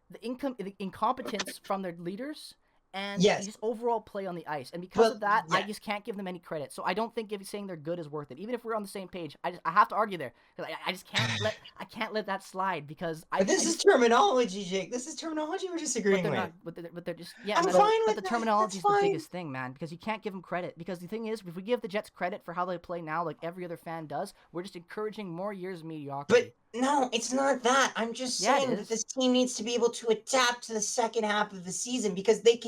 the incompetence from their leaders, and just overall play on the ice. And because of that, I just can't give them any credit. So I don't think saying they're good is worth it. Even if we're on the same page, I have to argue there because I just can't let that slide because this is terminology, Jake. This is terminology we're disagreeing with. But they're just I'm fine with the terminology is the biggest thing, man. Because you can't give them credit. Because the thing is, if we give the Jets credit for how they play now, like every other fan does, we're just encouraging more years of mediocrity. But no, it's not that. I'm just saying that this team needs to be able to adapt to the second half of the season because they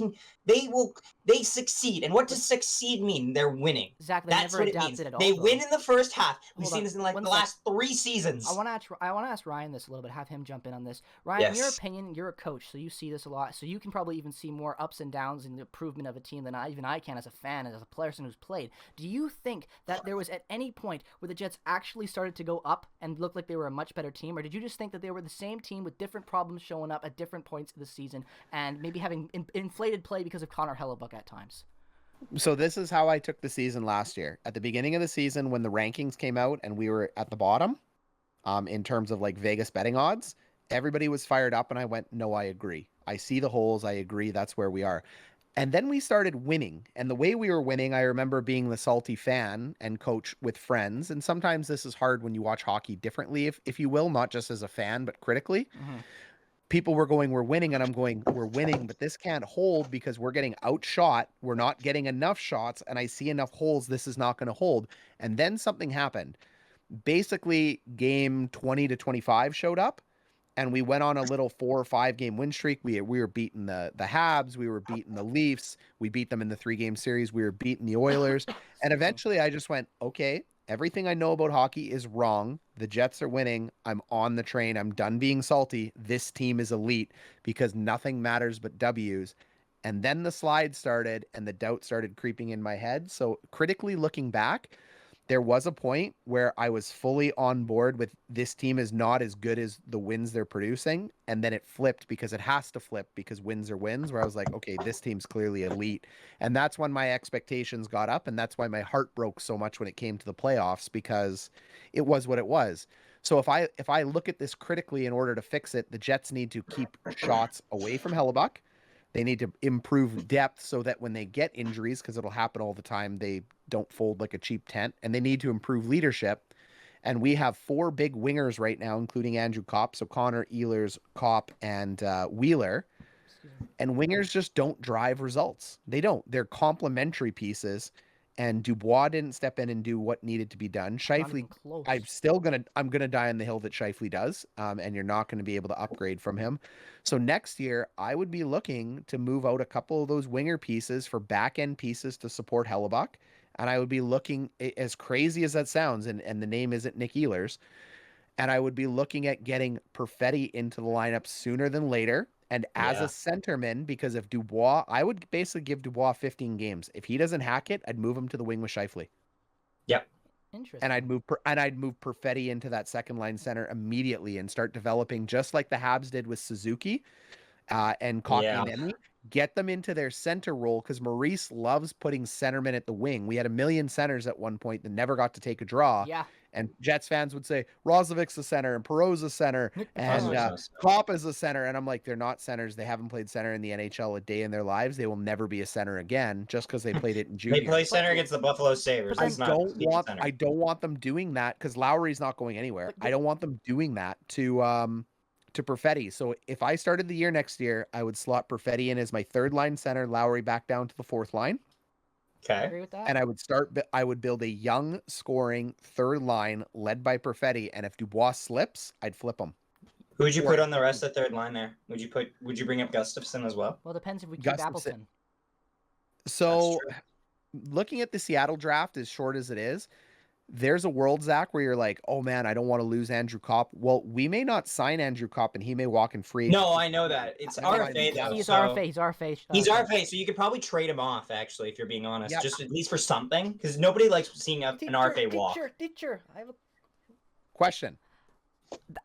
succeed. And what does succeed mean? They're winning. Exactly. That's what it means. They win in the first half. We've seen this in the last 3 seasons. I want to ask Ryan this a little bit. Have him jump in on this. Ryan, in your opinion, you're a coach, so you see this a lot. So you can probably even see more ups and downs in the improvement of a team than I can as a fan, as a person who's played. Do you think that there was at any point where the Jets actually started to go up and look like they were a much better team, or did you just think that they were the same team with different problems showing up at different points of the season and maybe having inflated play because of Connor Hellebuck at times? So this is how I took the season last year. At the beginning of the season, when the rankings came out and we were at the bottom, in terms of like Vegas betting odds, everybody was fired up, and I went, no, I agree. I see the holes. I agree. That's where we are. And then we started winning. And the way we were winning, I remember being the salty fan and coach with friends. And sometimes this is hard when you watch hockey differently, if you will, not just as a fan, but critically. Mm-hmm. People were going, we're winning, and I'm going, we're winning, but this can't hold because we're getting outshot. We're not getting enough shots, and I see enough holes. This is not going to hold. And then something happened. Basically, game 20 to 25 showed up, and we went on a little 4 or 5 game win streak. We were beating the Habs. We were beating the Leafs. We beat them in the 3-game series. We were beating the Oilers. And eventually I just went, okay, everything I know about hockey is wrong. The Jets are winning. I'm on the train. I'm done being salty. This team is elite because nothing matters but W's. And then the slide started and the doubt started creeping in my head. So critically looking back, there was a point where I was fully on board with this team is not as good as the wins they're producing. And then it flipped because it has to flip because wins are wins, where I was like, okay, this team's clearly elite. And that's when my expectations got up. And that's why my heart broke so much when it came to the playoffs, because it was what it was. So if I look at this critically in order to fix it, the Jets need to keep shots away from Hellebuck. They need to improve depth so that when they get injuries, because it'll happen all the time, they don't fold like a cheap tent. And they need to improve leadership. And we have 4 big wingers right now, including Andrew Kopp. So Connor, Ehlers, Kopp, and Wheeler. And wingers just don't drive results. They don't. They're complementary pieces. And Dubois didn't step in and do what needed to be done. Scheifele, I'm gonna die on the hill that Scheifele does, and you're not going to be able to upgrade from him. So next year, I would be looking to move out a couple of those winger pieces for back end pieces to support Hellebuck, and I would be looking, as crazy as that sounds, and the name isn't Nick Ehlers, and I would be looking at getting Perfetti into the lineup sooner than later. And as a centerman, because of Dubois, I would basically give Dubois 15 games. If he doesn't hack it, I'd move him to the wing with Scheifele. Yep. Interesting. And I'd move Perfetti into that second line center immediately and start developing just like the Habs did with Suzuki and Coffey and Emmy. Get them into their center role, because Maurice loves putting centermen at the wing. We had 1 million centers at one point that never got to take a draw. Yeah. And Jets fans would say, Roslovic's a center, and Perot's a center, and Kopp is a center. And I'm like, they're not centers. They haven't played center in the NHL a day in their lives. They will never be a center again just because they played it in junior. They play center against the Buffalo Sabres. I don't want them doing that, because Lowry's not going anywhere. I don't want them doing that to Perfetti. So if I started the year next year, I would slot Perfetti in as my third line center, Lowry back down to the fourth line. Okay. Agree with that? And I would build a young, scoring third line led by Perfetti. And if Dubois slips, I'd flip him. Who would you put on the rest of the third line there? Would you bring up Gustafsson as well? Well, it depends if we keep Gustafsson. Appleton. So, looking at the Seattle draft, as short as it is, there's a world, Zach, where you're like, oh man, I don't want to lose Andrew Kopp. Well, we may not sign Andrew Kopp and he may walk in free. No, I know that. It's RFA though. He's RFA. He's RFA. He's RFA, so you could probably trade him off, actually, if you're being honest. Yep. Just at least for something. Because nobody likes seeing an RFA walk. Teacher. I have a Question.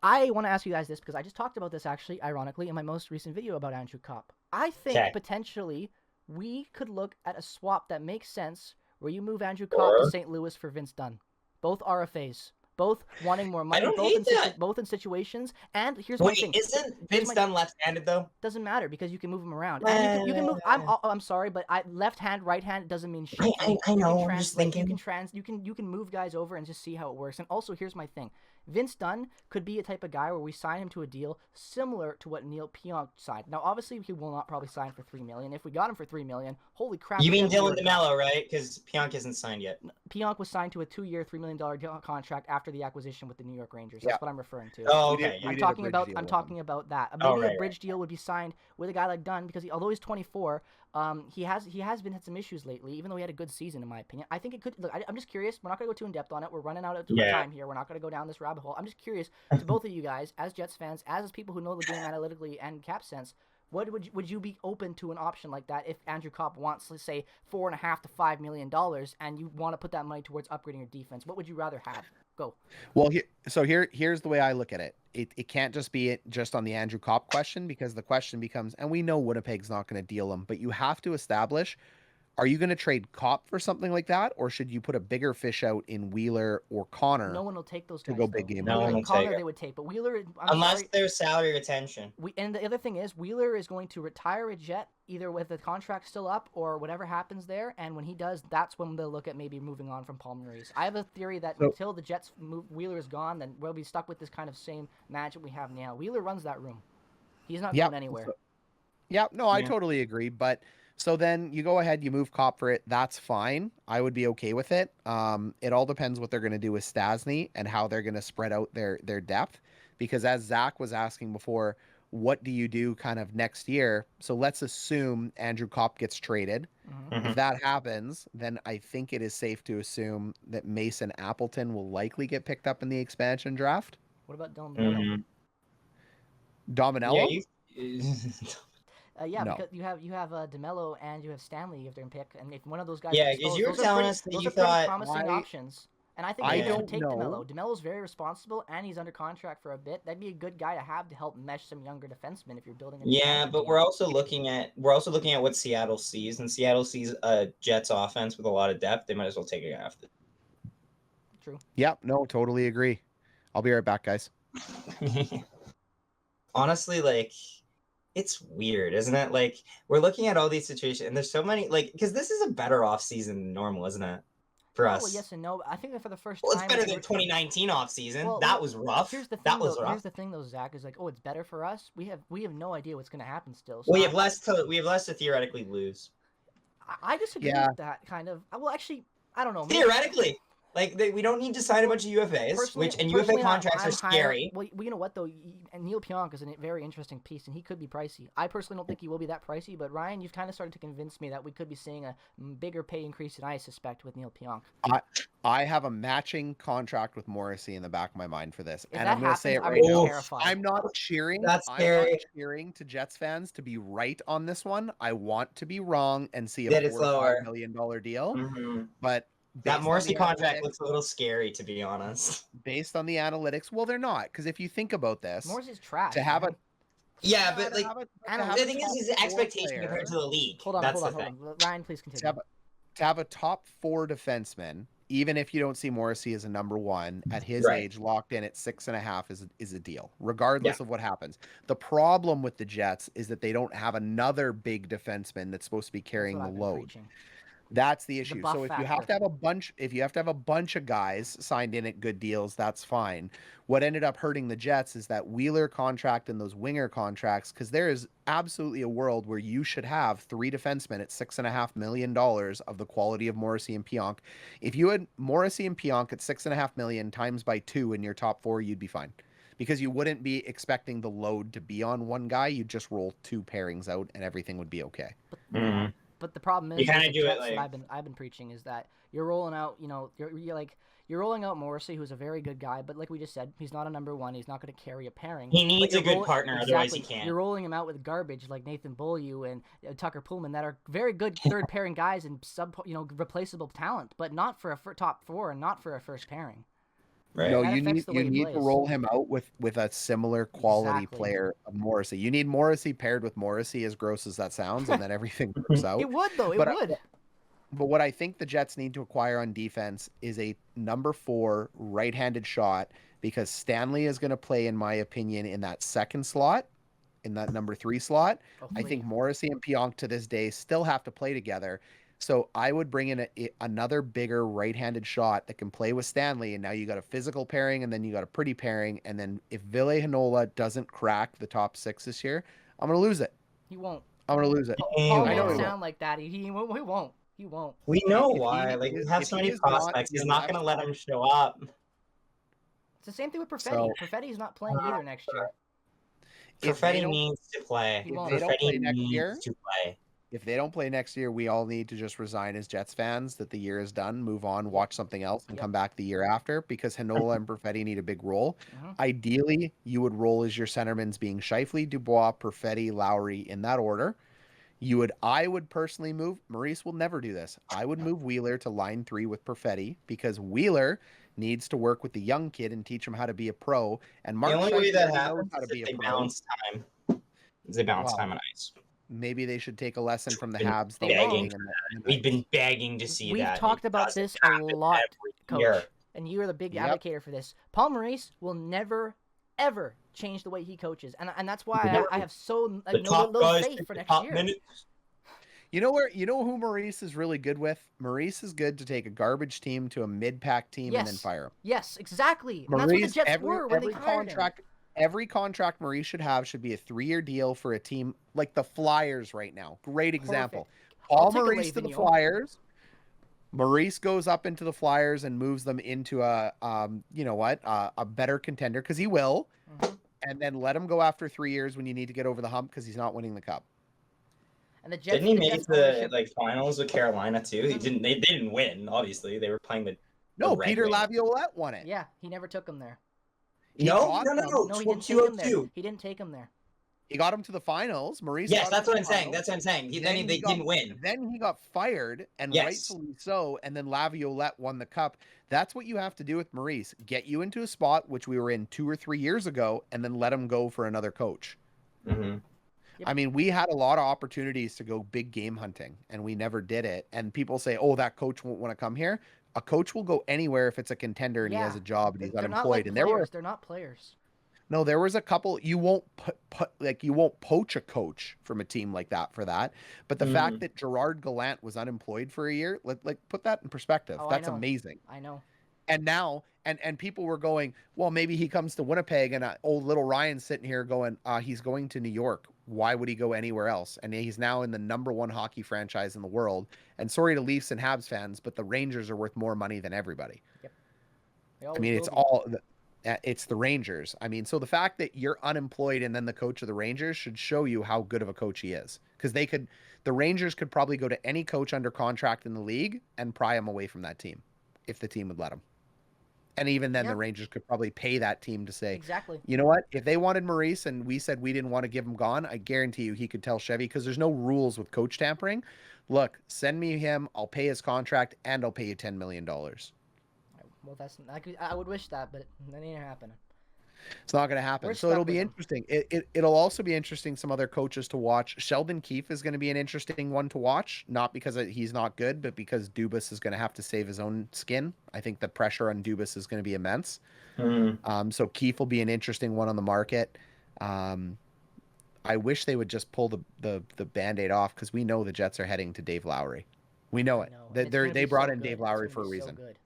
I want to ask you guys this because I just talked about this actually, ironically, in my most recent video about Andrew Kopp. I think potentially we could look at a swap that makes sense where you move Andrew Kopp to St. Louis for Vince Dunn. Both RFAs. Both wanting more money. Both in situations. And here's my thing. Isn't Vince Dunn left-handed though? Doesn't matter because you can move him around. And you can move. I'm sorry, but left hand, right hand doesn't mean shit. I know. I'm just thinking. You can move guys over and just see how it works. And also, here's my thing. Vince Dunn could be a type of guy where we sign him to a deal similar to what Neil Pionk signed. Now, obviously, he will not probably sign for $3 million. If we got him for $3 million, holy crap! You mean Dylan DeMello, right? Because Pionk isn't signed yet. Pionk was signed to a 2-year, $3 million contract after the acquisition with the New York Rangers. That's what I'm referring to. Oh, okay. I'm talking about that. Maybe a bridge deal would be signed with a guy like Dunn because although he's 24, he has had some issues lately. Even though he had a good season, in my opinion, I think it could. Look, I'm just curious. We're not going to go too in depth on it. We're running out of time here. We're not going to go down this rabbit hole. I'm just curious to both of you guys, as Jets fans, as people who know the game analytically and cap sense. What would you be open to an option like that if Andrew Kopp wants, let's say, $4.5 to $5 million, and you want to put that money towards upgrading your defense? What would you rather have? Go. Well, here's the way I look at it. It can't just be just on the Andrew Kopp question because the question becomes, and we know Winnipeg's not going to deal him, but you have to establish, are you going to trade Kopp for something like that, or should you put a bigger fish out in Wheeler or Connor? No one will take those guys. To go big game. No one will Connor take it. They would take, but Wheeler. Unless there's salary retention. And the other thing is, Wheeler is going to retire a Jet either with the contract still up or whatever happens there. And when he does, that's when they'll look at maybe moving on from Paul Maurice. I have a theory that until the Jets move, Wheeler is gone, then we'll be stuck with this kind of same matchup we have now. Wheeler runs that room. He's not going anywhere. I totally agree, but. So then you go ahead, you move Kopp for it. That's fine. I would be okay with it. It all depends what they're going to do with Stasny and how they're going to spread out their depth. Because as Zach was asking before, what do you do kind of next year? So let's assume Andrew Kopp gets traded. Mm-hmm. If that happens, then I think it is safe to assume that Mason Appleton will likely get picked up in the expansion draft. What about Dominello? Dominello? Yeah, because you have DeMello and you have Stanley you have to pick, and if one of those guys, because you were telling us that you thought promising options, and I think I they should take know. DeMello. DeMello's very responsible, and he's under contract for a bit. That'd be a good guy to have to help mesh some younger defensemen if you're building. But we're also looking at what Seattle sees, and Seattle sees a Jets offense with a lot of depth. They might as well take it after. True. Yep. No, totally agree. I'll be right back, guys. Honestly, it's weird, isn't it? Like, we're looking at all these situations, and there's so many, because this is a better offseason than normal, isn't it? For us. Well, yes and no. I think that for the first time... Well, it's better than 2019 offseason. Well, that was rough. Here's the thing, Here's the thing, though, Zach, is it's better for us. We have no idea what's going to happen still. So we have less to theoretically lose. I disagree with that, kind of. Well, actually, I don't know. Theoretically. We don't need to sign a bunch of UFAs, UFA contracts are scary. Well, you know what, though? Neil Pionk is a very interesting piece, and he could be pricey. I personally don't think he will be that pricey, but Ryan, you've kind of started to convince me that we could be seeing a bigger pay increase than I suspect with Neil Pionk. I have a matching contract with Morrissey in the back of my mind for this, and I'm going to say it right now. I'm not cheering. That's scary. I'm not cheering to Jets fans to be right on this one. I want to be wrong and see a $4 or $5 million deal, but. That Morrissey contract looks a little scary, to be honest. Based on the analytics, well, they're not, because if you think about this, Morrissey's trash. To have a but the thing is his expectation compared to the league. Hold on. Ryan, please continue. To have a top 4 defenseman, even if you don't see Morrissey as a number 1 at his age, locked in at 6.5 is a deal, regardless of what happens. The problem with the Jets is that they don't have another big defenseman that's supposed to be carrying the load. That's the issue. buff So if you factor. have to have a bunch of guys signed in at good deals, that's fine. What ended up hurting the Jets is that Wheeler contract and those winger contracts, because there is absolutely a world where you should have 3 defensemen at $6.5 million of the quality of Morrissey and Pionk. If you had Morrissey and Pionk at $6.5 million times by 2 in your top 4, you'd be fine. Because you wouldn't be expecting the load to be on one guy. You'd just roll 2 pairings out and everything would be okay. But the problem is, You kinda the do it Jets like- that I've been preaching is that you're rolling out, you're rolling out Morrissey, who's a very good guy, but like we just said, he's not a number 1. He's not going to carry a pairing. He needs But a good partner, otherwise he can't. You're rolling him out with garbage like Nathan Beaulieu and Tucker Pullman that are very good third pairing guys and replaceable talent, but not for a top 4 and not for a first pairing. Right. No, That you affects need the way he you need to plays. roll him out with a similar quality Exactly. player of Morrissey. You need Morrissey paired with Morrissey, as gross as that sounds, and then everything works out. It would though. It But would. But what I think the Jets need to acquire on defense is a number 4 right-handed shot, because Stanley is going to play, in my opinion, in that second slot, in that number 3 slot. I think Morrissey and Pionk to this day still have to play together. So I would bring in another bigger right-handed shot that can play with Stanley, and now you got a physical pairing, and then you got a pretty pairing, and then if Ville Heinola doesn't crack the top 6 this year, I'm going to lose it. He won't. I'm going to lose it. Paul I know won't he sound like that. He won't. He won't. We know If he why. Like, we is- have if so he many is not prospects. He's the not going to let left- him show up. It's the same thing with Perfetti. So- Perfetti's not playing either next year. If they Perfetti don't- needs to play. He won't. If they don't play Perfetti next needs year, to play. if they don't play next year, we all need to just resign as Jets fans that the year is done, move on, watch something else, and Yep. come back the year after, because Heinola and Perfetti need a big role. Mhm. Ideally, you would roll as your centermans being Scheifele, Dubois, Perfetti, Lowry in that order. I would personally move. Maurice will never do this. I would move Wheeler to line 3 with Perfetti, because Wheeler needs to work with the young kid and teach him how to be a pro. And Mark The only way Scheifele that knows happens how to is be if a they pro. balance time. They balance Wow. time on ice. Maybe they should take a lesson from the Been Habs. They the won't. lightning and the We've been Knights. begging to see We've that. talked It about doesn't this a happen lot, every Coach, year. and you're the big Yep. advocate for this. Paul Maurice will never, ever change the way he coaches, and that's why I have so The top no guys faith take for the next top year. minutes. You know who Maurice is really good with? Maurice is good to take a garbage team to a mid-pack team and then Yes. fire him. Yes, exactly. And that's what the Maurice, Jets were when they hired him. every contract Maurice should have should be a 3-year deal for a team like the Flyers right now. Great example. I'll Paul take a Maurice to the Le'Veon. Flyers. Maurice goes up into the Flyers and moves them into a better contender, because he will. Mhm. And then let him go after 3 years when you need to get over the hump, because he's not winning the cup. And the Jets, Didn't he the make Jets the ownership- finals with Carolina too? He Mhm. didn't. They didn't win. Obviously, they were playing the. No, Red Peter Wings. Laviolette won it. Yeah, he never took him there. He No, got them. No, he didn't take him there. He didn't take him there. He got him to the finals. Maurice. Yes, got him that's to what the I'm saying. finals. That's what I'm saying. Then They he got- didn't win. Then he got fired, and Yes. rightfully so. And then Laviolette won the cup. That's what you have to do with Maurice. Get you into a spot which we were in 2 or 3 years ago, and then let him go for another coach. Mm-hmm. Yep. I mean, we had a lot of opportunities to go big game hunting, and we never did it. And people say, "Oh, that coach won't want to come here." A coach will go anywhere if it's a contender and he has a job and he's They're not unemployed. like And players. They're not players. there was a couple. You won't you won't poach a coach from a team like that for that. But the fact that Gerard Gallant was unemployed for a year, put that in perspective. Oh, I That's know. amazing. I know. And now, and people were going, well, maybe he comes to Winnipeg, and old little Ryan's sitting here going, he's going to New York. Why would he go anywhere else? And he's now in the #1 hockey franchise in the world. And sorry to Leafs and Habs fans, but the Rangers are worth more money than everybody. They I always mean, will be. it's the Rangers. I mean, so the fact that you're unemployed and then the coach of the Rangers should show you how good of a coach he is. Because the Rangers could probably go to any coach under contract in the league and pry him away from that team if the team would let him. And even then, Yeah. the Rangers could probably pay that team to say, Exactly. you know what? If they wanted Maurice and we said we didn't want to give him gone, I guarantee you he could tell Chevy, because there's no rules with coach tampering. Look, send me him. I'll pay his contract and I'll pay you $10 million. Well, I would wish that, but that ain't happening. It's not going to happen. We're So it'll stuck be with him. interesting. It'll also be interesting some other coaches to watch. Sheldon Keefe is going to be an interesting one to watch, not because he's not good, but because Dubas is going to have to save his own skin. I think the pressure on Dubas is going to be immense. So Keefe will be an interesting one on the market. I wish they would just pull the Band-Aid off, because we know the Jets are heading to Dave Lowry. We know I it. know. They And it's gonna they be brought so in good. Dave It's Lowry gonna for be a so reason. good.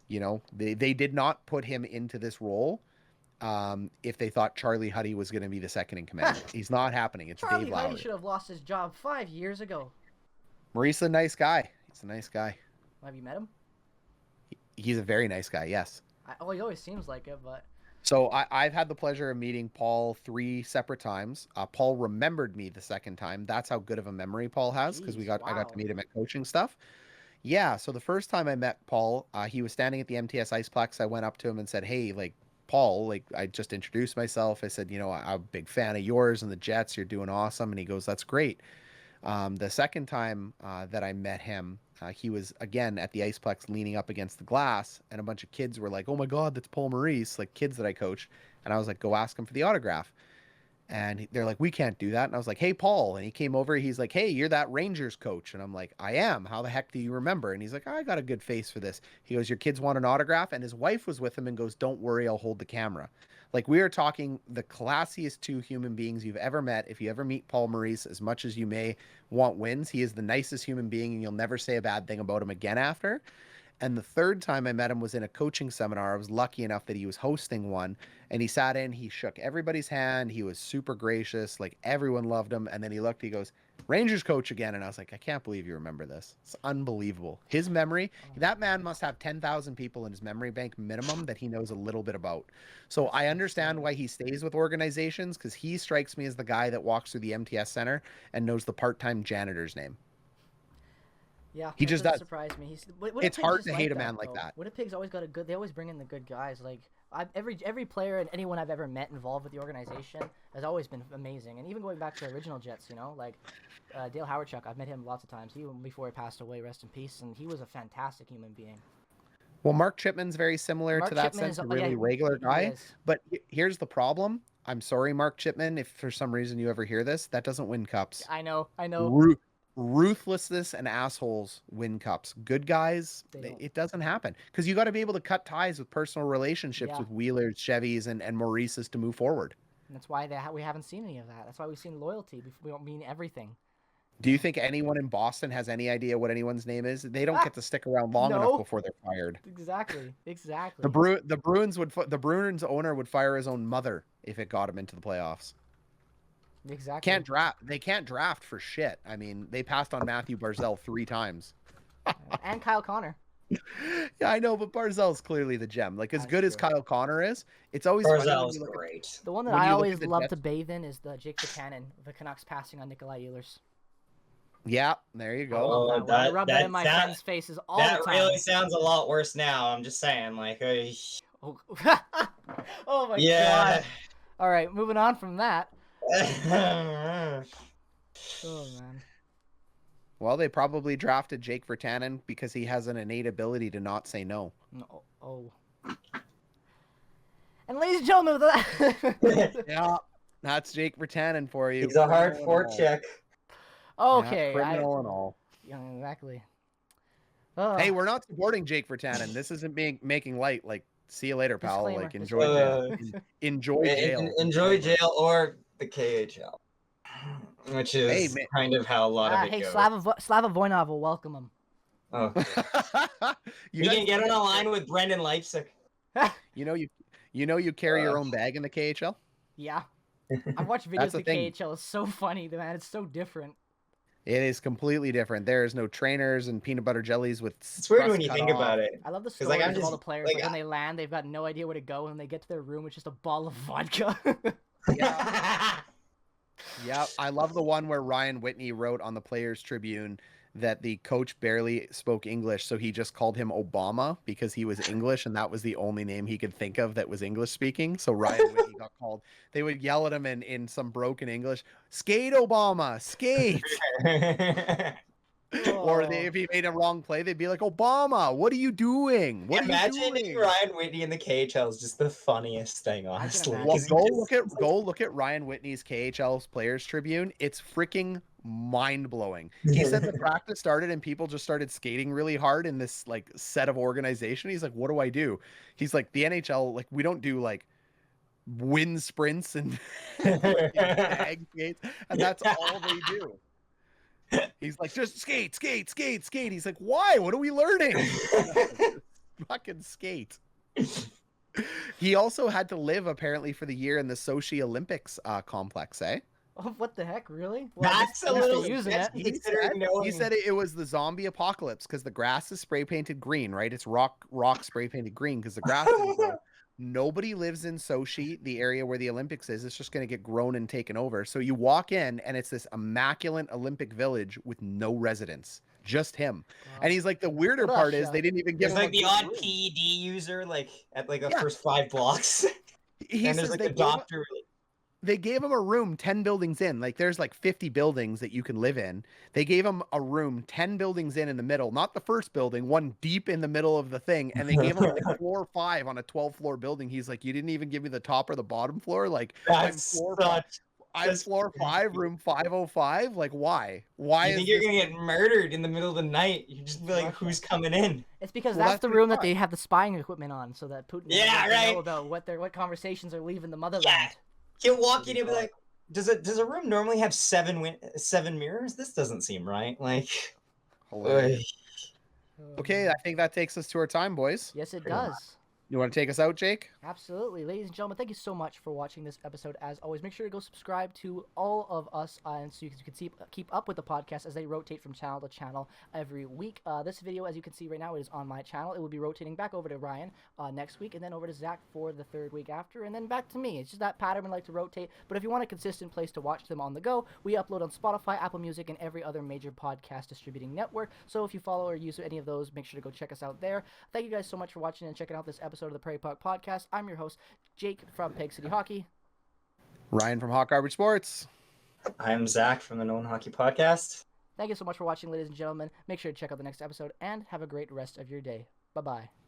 You know, they did not put him into this role if they thought Charlie Huddy was going to be the second in command. He's not happening. It's Charlie Dave Huddy Lowry. should have lost his job 5 years ago. Maurice is a nice guy. He's a nice guy. Have you met him? He's a very nice guy, yes. He always seems like it, but... So I've had the pleasure of meeting Paul 3 separate times. Paul remembered me the second time. That's how good of a memory Paul has, because I got to meet him at coaching stuff. Yeah, so the first time I met Paul, he was standing at the MTS Iceplex. I went up to him and said, hey, like, Paul, like, I just introduced myself. I said, you know, I'm a big fan of yours and the Jets. You're doing awesome. And he goes, that's great. The second time that I met him, he was, again, at the Iceplex leaning up against the glass, and a bunch of kids were like, oh my God, that's Paul Maurice, like kids that I coached. And I was like, go ask him for the autograph. And they're like, we can't do that. And I was like, hey, Paul. And he came over. He's like, hey, you're that Rangers coach. And I'm like, I am. How the heck do you remember? And he's like, I got a good face for this. He goes, your kids want an autograph? And his wife was with him and goes, don't worry, I'll hold the camera. Like, we are talking the classiest two human beings you've ever met. If you ever meet Paul Maurice, as much as you may want wins, he is the nicest human being, and you'll never say a bad thing about him again after. And the third time I met him was in a coaching seminar. I was lucky enough that he was hosting one, and he sat in, he shook everybody's hand. He was super gracious. Like, everyone loved him. And then he looked, he goes, Rangers coach again. And I was like, I can't believe you remember this. It's unbelievable. His memory, that man must have 10,000 people in his memory bank minimum that he knows a little bit about. So I understand why he stays with organizations, because he strikes me as the guy that walks through the MTS Center and knows the part-time janitor's name. Yeah, he just does. Surprise me. It's hard to hate a man like that. Winnipeg's always got they always bring in the good guys. Like, every player and anyone I've ever met involved with the organization has always been amazing. And even going back to the original Jets, you know, like Dale Howardchuk, I've met him lots of times. Even before he passed away, rest in peace. And he was a fantastic human being. Well, Mark Chipman's very similar to that sense, a really regular guy. But here's the problem. I'm sorry, Mark Chipman, if for some reason you ever hear this, that doesn't win cups. I know. Ruthlessness and assholes win cups. Good guys, it doesn't happen, because you got to be able to cut ties with personal relationships with Wheelers, Chevys, and Maurices to move forward. And that's why we haven't seen any of that. That's why we've seen loyalty. We don't mean everything. Do you think anyone in Boston has any idea what anyone's name is? They don't get to stick around long enough before they're fired. Exactly. The Bruins owner would fire his own mother if it got him into the playoffs. Exactly. They can't draft for shit. I mean, they passed on Matthew Barzal 3 times. And Kyle Connor. Yeah, I know, but Barzal's clearly the gem. Like, as good as Kyle Connor is, it's always Barzal's great. The one that I always love to bathe in is the Jake Buchanan, the Canucks passing on Nikolai Ehlers. Yeah, there you go. Oh, I rub that in my friends' faces all the time. That really sounds a lot worse now. I'm just saying, like, oh my God. All right, moving on from that. Oh man. Well, they probably drafted Jake Virtanen because he has an innate ability to not say no. Oh. And ladies and gentlemen, yeah, that's Jake Virtanen for you. He's a hard forecheck. Okay. Criminal and all. Yeah, exactly. Hey, we're not supporting Jake Virtanen. This isn't making light. Like, see you later, pal. Disclaimer. Like, enjoy jail. Enjoy jail. Enjoy jail or the KHL, which is kind of how a lot of it goes. Slava Voinov will welcome him. Oh. You can get on a line with Brendan Leipzig. You carry your own bag in the KHL? Yeah. I've watched videos of the KHL. It's so funny, man. It's so different. It is completely different. There is no trainers and peanut butter jellies with. It's weird when you think about it. I love the stories of all the players. Like, when they land, they've got no idea where to go, and when they get to their room, it's just a bottle of vodka. Yeah. Yeah, I love the one where Ryan Whitney wrote on the Players Tribune that the coach barely spoke English, so he just called him Obama because he was English, and that was the only name he could think of that was English speaking. So Ryan Whitney got called. They would yell at him in some broken English, "Skate, Obama, skate!" Or if he made a wrong play, they'd be like, "Obama, what are you doing? What Imagining Ryan Whitney in the KHL is just the funniest thing, honestly. Well, go look at Ryan Whitney's KHL's Players Tribune. It's freaking mind-blowing. He said the practice started and people just started skating really hard in this like set of organization. He's like, "What do I do?" He's like, "The NHL, like, we don't do like wind sprints and bag skates, and that's all they do." He's like, just skate, skate, skate, skate. He's like, why? What are we learning? Fucking skate. He also had to live apparently for the year in the Sochi Olympics complex, eh? Oh, what the heck, really? That's a at least little they're using sketchy it. considering knowing. He said it was the zombie apocalypse because the grass is spray painted green, right? It's rock spray painted green because the grass didn't grow. Nobody lives in Sochi, the area where the Olympics is. It's just going to get grown and taken over. So you walk in and it's this immaculate Olympic village with no residents, just him. Wow. And he's like, the weirder part is they didn't even give There's him like a the good odd room. PED user like at like the Yeah. first 5 blocks. He And says there's like they a gave doctor. they gave him a room 10 buildings in. Like there's like 50 buildings that you can live in. They gave him a room 10 buildings in the middle, not the first building, one deep in the middle of the thing. And they gave him like floor 5 on a 12-floor building. He's like, you didn't even give me the top or the bottom floor. Like That's I'm floor 5, room 505. Like why? Why you think you're gonna get murdered in the middle of the night? You just be like, Russia. who's coming in? It's because Well, that's the that's what room he that they have the spying equipment on, so that Putin Yeah, doesn't right. know about what conversations are leaving the motherland. Yeah. He'll walk in and be like, does a room normally have 7 mirrors? This doesn't seem right. Like, Hilarious. Okay, I think that takes us to our time, boys. Yes, it Pretty much. does. You want to take us out, Jake? Absolutely. Ladies and gentlemen, thank you so much for watching this episode. As always, make sure to go subscribe to all of us and so you can keep up with the podcast as they rotate from channel to channel every week. This video, as you can see right now, is on my channel. It will be rotating back over to Ryan next week and then over to Zach for the 3rd week after and then back to me. It's just that pattern we like to rotate. But if you want a consistent place to watch them on the go, we upload on Spotify, Apple Music, and every other major podcast distributing network. So if you follow or use any of those, make sure to go check us out there. Thank you guys so much for watching and checking out this episode of the Prairie Puck Podcast. I'm your host, Jake from PegCItyHockey. Ryan from Hawk Garbage Sports. I'm Zach from the Nolan Hockey Podcast. Thank you so much for watching, ladies and gentlemen. Make sure to check out the next episode and have a great rest of your day. Bye-bye.